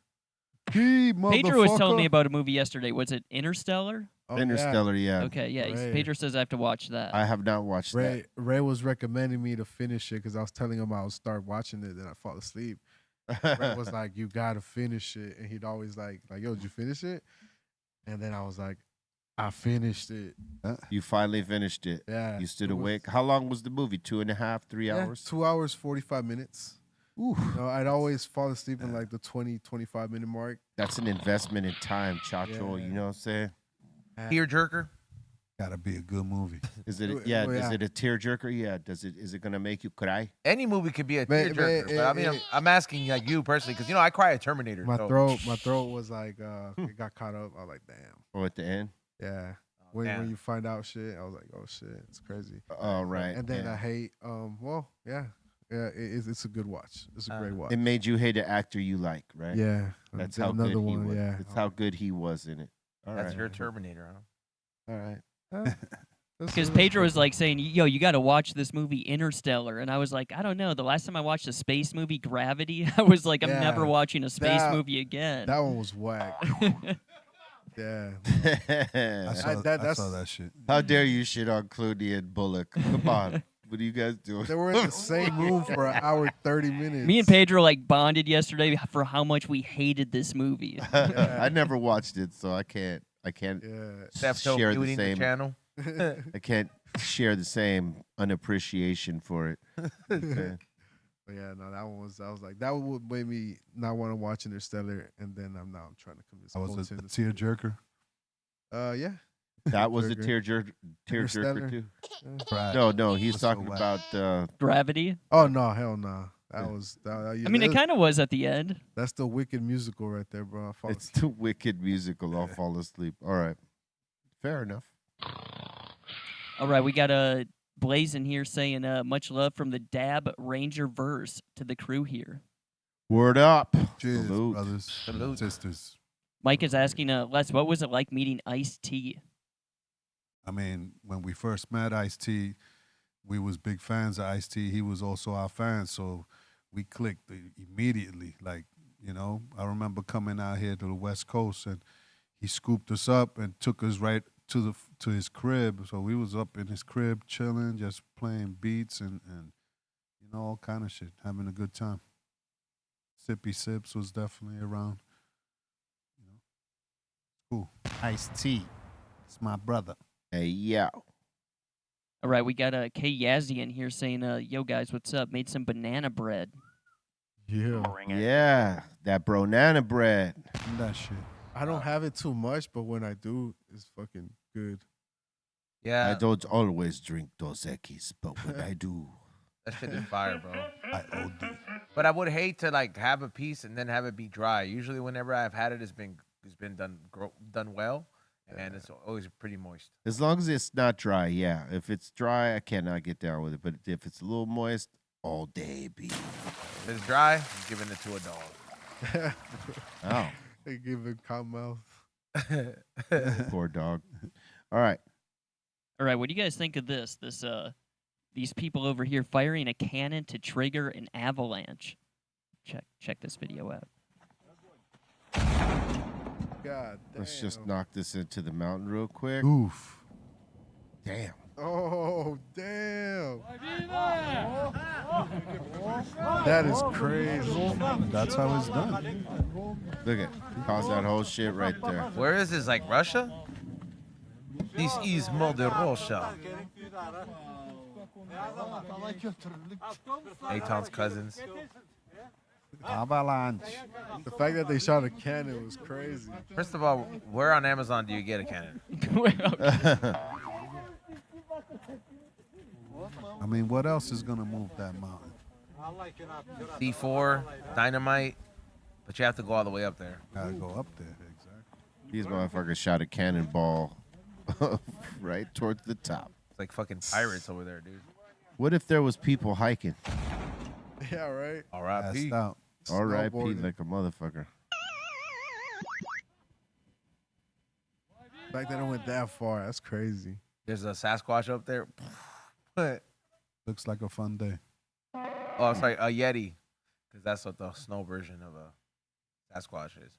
Pedro was telling me about a movie yesterday. Was it Interstellar? Oh, Interstellar, yeah. Okay, yeah. Ray. Pedro says I have to watch that. I have not watched that. Ray was recommending me to finish it because I was telling him I would start watching it, then I fall asleep. Ray was like, "You gotta finish it," and he'd always like, "Yo, did you finish it?" And then I was like, "I finished it." You finally finished it. Yeah. You stood it was- awake. How long was the movie? 2.5, 3 yeah, hours? 2 hours 45 minutes. Ooh, You know, I'd always fall asleep in like the 20, 25-minute mark. that's an investment in time, Chacho. Yeah. You know what I'm saying? Tear jerker. Gotta be a good movie. Is it? Well, Yeah. well, Is yeah. it a tearjerker? Yeah. Is it gonna make you cry? Any movie could be a Man, tear jerker. man, But I mean, I'm asking like you personally because I cry at Terminator. My so. throat was like, it got caught up. I was like, damn. Or at the end? Yeah. When man. you find out shit, I was like, oh shit, it's crazy. Oh, right. And then yeah. I hate, it's a good watch. It's a great watch. It made you hate an actor you like, right? Yeah. That's Another how good one, he was. yeah. That's how good he was in it. All That's right. your Terminator, huh? All right. Because Pedro was like saying, "Yo, you got to watch this movie Interstellar," and I was like, "I don't know." The last time I watched a space movie, Gravity, I was like, "I'm never Yeah, watching a space that- movie again." That one was whack. Yeah. I saw that shit. How dare you shit on Clooney and Bullock? Come on. What are you guys doing? They were in the same room for an hour, 30 minutes. Me and Pedro like bonded yesterday for how much we hated this movie. I never watched it, so I can't Steph share the muting the same channel. I can't share the same unappreciation for it. Okay. But yeah, no, that one was. I was like, that would make me not want to watch Interstellar, and then I'm trying to convince. I was Colton a to tear jerker. Yeah. That was a Tearjerker. tearjerker too. Right. No, he's That's so talking whack. about Gravity. Oh no, hell no. That was. I mean, it kind of was at the end. That's the Wicked musical right there, bro. it's the Wicked musical. I'll fall asleep. All right, fair enough. All right, we got a Blaze in here saying, "Much love from the Dab Ranger verse to the crew here." Word up. Cheers, Salute. brothers, Salute. sisters. Mike is asking, Les, what was it like meeting Ice-T? I mean, when we first met Ice-T, we was big fans of Ice-T. He was also our fan, so we clicked immediately. Like, I remember coming out here to the West Coast, and he scooped us up and took us right to his crib. So we was up in his crib chilling, just playing beats and all kind of shit, having a good time. Sippy Sips was definitely around. Cool. Ice-T. It's my brother. Hey, yo. All right, we got a K Yazzie in here saying, "Yo guys, what's up? Made some banana bread." Yeah. Bring it. Yeah, that bronana bread. That shit. I don't have it too much, but when I do, it's fucking good. Yeah, I don't always drink Dos Equis, but when I do, that shit is fire, bro. I OD. But I would hate to like have a piece and then have it be dry. Usually, whenever I've had it, it's been done well, and it's always pretty moist. as long as it's not dry, yeah. If it's dry, I cannot get down with it. But if it's a little moist, all day, B. If it's dry, I'm giving it to a dog. Oh, They give it calm mouth. poor dog. All right. All right, what do you guys think of this? These people over here firing a cannon to trigger an avalanche. Check this video out. God damn. Let's just knock this into the mountain real quick. Oof. Damn. Oh, damn. That is crazy. That's how it's done. Look at cause that whole shit right there. Where is this? Like Russia? This is Mother Russia. Aton's cousins. Avalanche. The fact that they shot a cannon was crazy. First of all, where on Amazon do you get a cannon? I mean, what else is gonna move that mountain? C4, dynamite, but you have to go all the way up there. Gotta go up there. Exactly. These motherfuckers shot a cannonball right towards the top. It's like fucking pirates over there, dude. What if there was people hiking? Yeah, right? R.I.P. Passed out. R.I.P. Snowboarding. like a motherfucker. The fact that it went that far, that's crazy. There's a Sasquatch up there. Oh, Looks like a fun day. sorry, a Yeti. Because that's what the snow version of a Sasquatch is.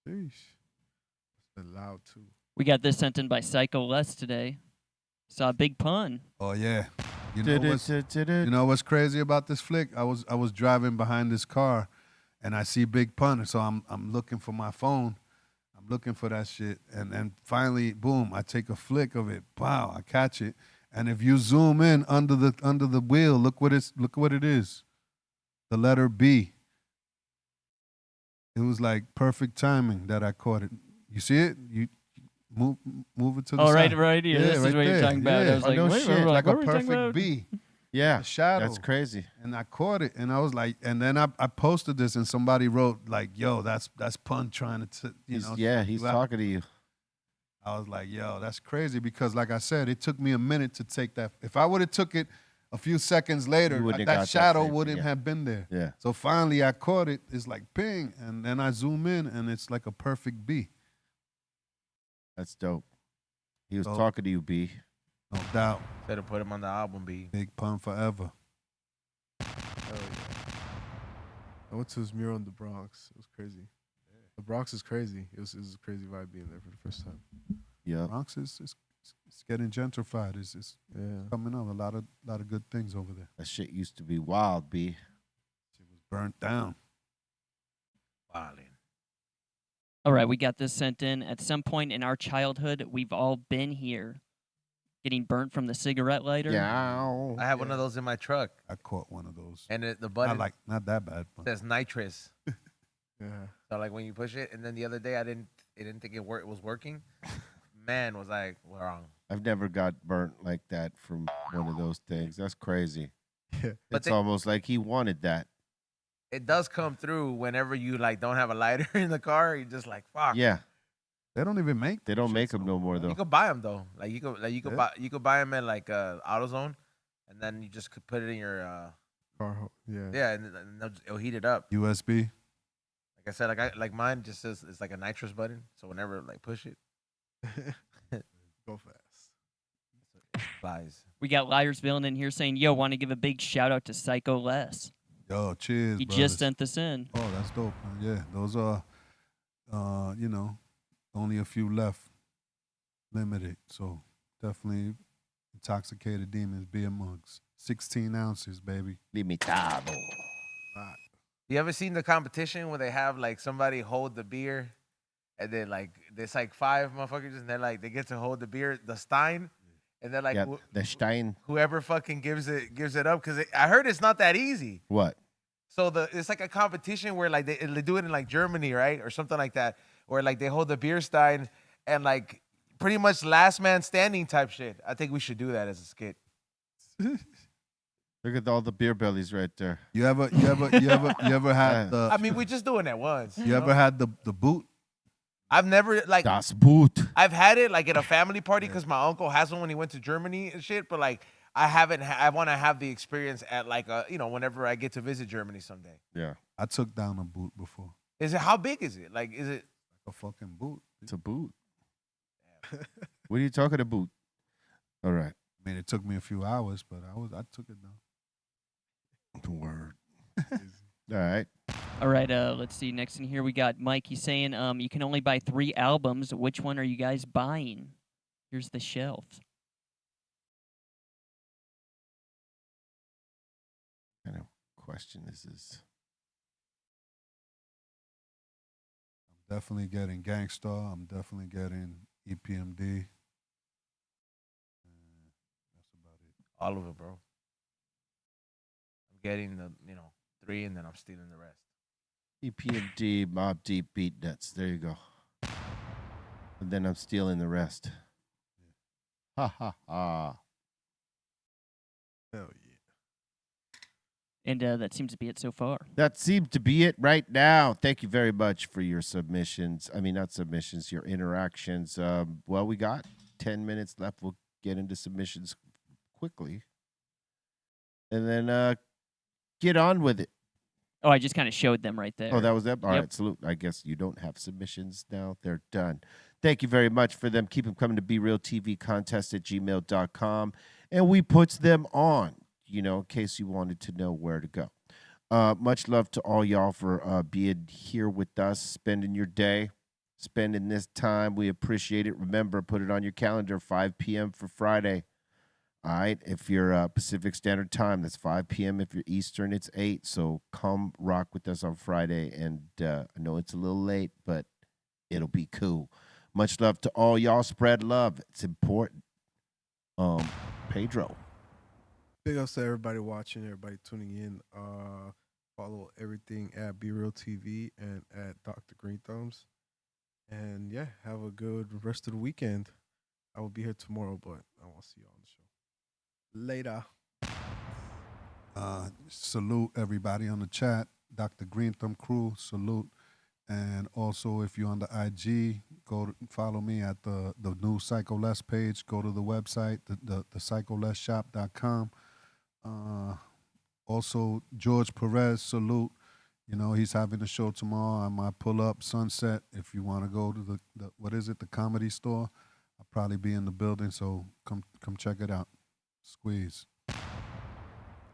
Sheesh. It's been loud, too. We got this sent in by Psycho Les today. Saw a big pun. Oh yeah. You know what's crazy about this flick? I was driving behind this car, and I see Big Pun, so I'm looking for my phone. I'm looking for that shit, and finally, boom! I take a flick of it. Wow! I catch it, and if you zoom in under the wheel, look what it is. the letter B. It was like perfect timing that I caught it. You see it? You move it to the side. Right here. This is right what you're there. talking about. Yeah. I was like, no wait, shit. Like what a were we talking perfect about? B. Yeah, A shadow. that's crazy. And I caught it, and I was like, and then I posted this, and somebody wrote like, "Yo, that's Pun trying to, He's you out." talking to you. I was like, "Yo, that's crazy," because like I said, it took me a minute to take that. If I would have took it a few seconds later, You wouldn't have got that that shadow same- wouldn't yeah. have been there. Yeah, So finally, I caught it. It's like ping, and then I zoom in, and it's like a perfect B. that's dope. He was Dope. talking to you, B. No doubt. Better put him on the album, B. Big Pun forever. I went to his mural in the Bronx. It was crazy. The Bronx is crazy. It was a crazy vibe being there for the first time. Yeah, Bronx is it's getting gentrified. It's Yeah. coming up. A lot of good things over there. that shit used to be wild, B. It was burnt down. Wildin'. All right, we got this sent in. At some point in our childhood, we've all been here. Getting burnt from the cigarette lighter. Yeah. I have one of those in my truck, I caught one of those. and the button Not that bad. But says nitrous. Yeah. So like when you push it, and then the other day I didn't think it was working. Man, was I wrong? I've never got burnt like that from one of those things. That's crazy. Yeah. But It's almost like he wanted that. It does come through whenever you like don't have a lighter in the car. You're just like fuck. Yeah, they don't even make. they don't shits make them no more You though. could buy them though. Like you could Yeah. buy them at like AutoZone, and then you just could put it in your Yeah. yeah, and it'll heat it up. USB. Like I said, like mine just says it's like a nitrous button. So whenever like push it, Go fast. it flies. We got Liarsville in here saying, yo, want to give a big shout out to Psycho Les. Yo, cheers. He brothers. just sent this in. Oh, that's dope. Man. Yeah, those are, only a few left, limited. So definitely intoxicated demons, beer mugs, 16 ounces, baby. Limitado. You ever seen the competition where they have like somebody hold the beer, and then like there's like 5 motherfuckers, and they're like they get to hold the beer, the stein, and they're like Yeah, the Stein. whoever fucking gives it up, because I heard it's not that easy. What? So it's like a competition where like they do it in like Germany, right, or something like that, where like they hold the beer stein and like pretty much last man standing type shit. I think we should do that as a skit. Look at all the beer bellies right there. You ever had the? I mean, we're just doing that once. You ever had the boot? I've never like Das Boot. I've had it like at a family party because my uncle has one when he went to Germany and shit. But like I haven't. I want to have the experience at like whenever I get to visit Germany someday. Yeah, I took down a boot before. Is it how big is it? Like is it? A fucking boot. it's a boot. What are you talking about? All right. I mean, it took me a few hours, but I took it down. Word. All right. All right, let's see. Next in here, we got Mike. He's saying you can only buy 3 albums. Which one are you guys buying? Here's the shelf. What kind of question is this? I'm definitely getting Gangstar. I'm definitely getting EPMD. That's about it. All of it, bro. I'm getting the 3, and then I'm stealing the rest. EPMD, Mob Deep, Beat Nuts. There you go. And then I'm stealing the rest. Ha ha ha. Hell yeah. And that seems to be it so far. That seemed to be it right now. Thank you very much for your submissions. I mean, not submissions, your interactions. Well, we got 10 minutes left. We'll get into submissions quickly. And then get on with it. Oh, I just kind of showed them right there. Oh, that was them? All Yep. right, salute. I guess you don't have submissions now. They're done. Thank you very much for them. Keep them coming to BREALTVcontest@gmail.com. And we puts them on, in case you wanted to know where to go. Much love to all y'all for being here with us, spending your day, spending this time. We appreciate it. Remember, put it on your calendar, 5 p.m. for Friday. All right, if you're Pacific Standard Time, that's 5 p.m. If you're Eastern, it's 8. So come rock with us on Friday. And I know it's a little late, but it'll be cool. Much love to all y'all. Spread love. It's important. Pedro. Big ups to everybody watching, everybody tuning in. Follow everything at BREALTV and at Dr. Greenthumbs. And yeah, have a good rest of the weekend. I will be here tomorrow, but I won't see you on the show. Later. Salute everybody on the chat. Dr. Greenthumb crew, salute. And also, if you're on the IG, follow me at the new Psycho Less page. Go to the website, the psycholesshop.com. Also, George Perez, salute. You know, he's having a show tomorrow. I might pull up Sunset. If you want to go to the Comedy Store, I'll probably be in the building, so come check it out. Squeeze.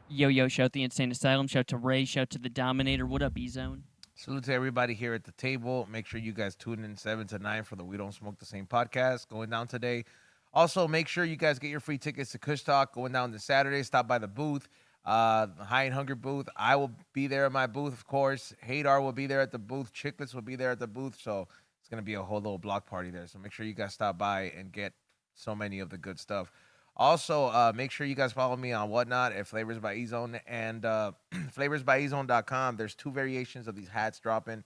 Yo, shout the Insane Asylum, shout to Ray, shout to the Dominator. What up, E-Zone? Salute to everybody here at the table. Make sure you guys tune in 7 to 9 for the We Don't Smoke the Same podcast going down today. Also, make sure you guys get your free tickets to Kush Talk going down this Saturday. Stop by the booth, the High and Hungry booth. I will be there at my booth, of course. Hadar will be there at the booth. Chicklets will be there at the booth. So it's going to be a whole little block party there. So make sure you guys stop by and get so many of the good stuff. Also, make sure you guys follow me on Whatnot at Flavors by E-Zone and flavorsbyezone.com. There's 2 variations of these hats dropping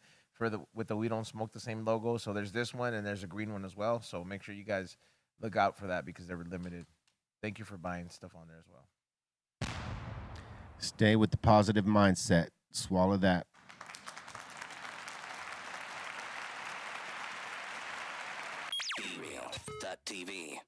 with the We Don't Smoke the Same logo. So there's this one and there's a green one as well. So make sure you guys look out for that because they're limited. Thank you for buying stuff on there as well. Stay with the positive mindset. Swallow that. BREAL.TV.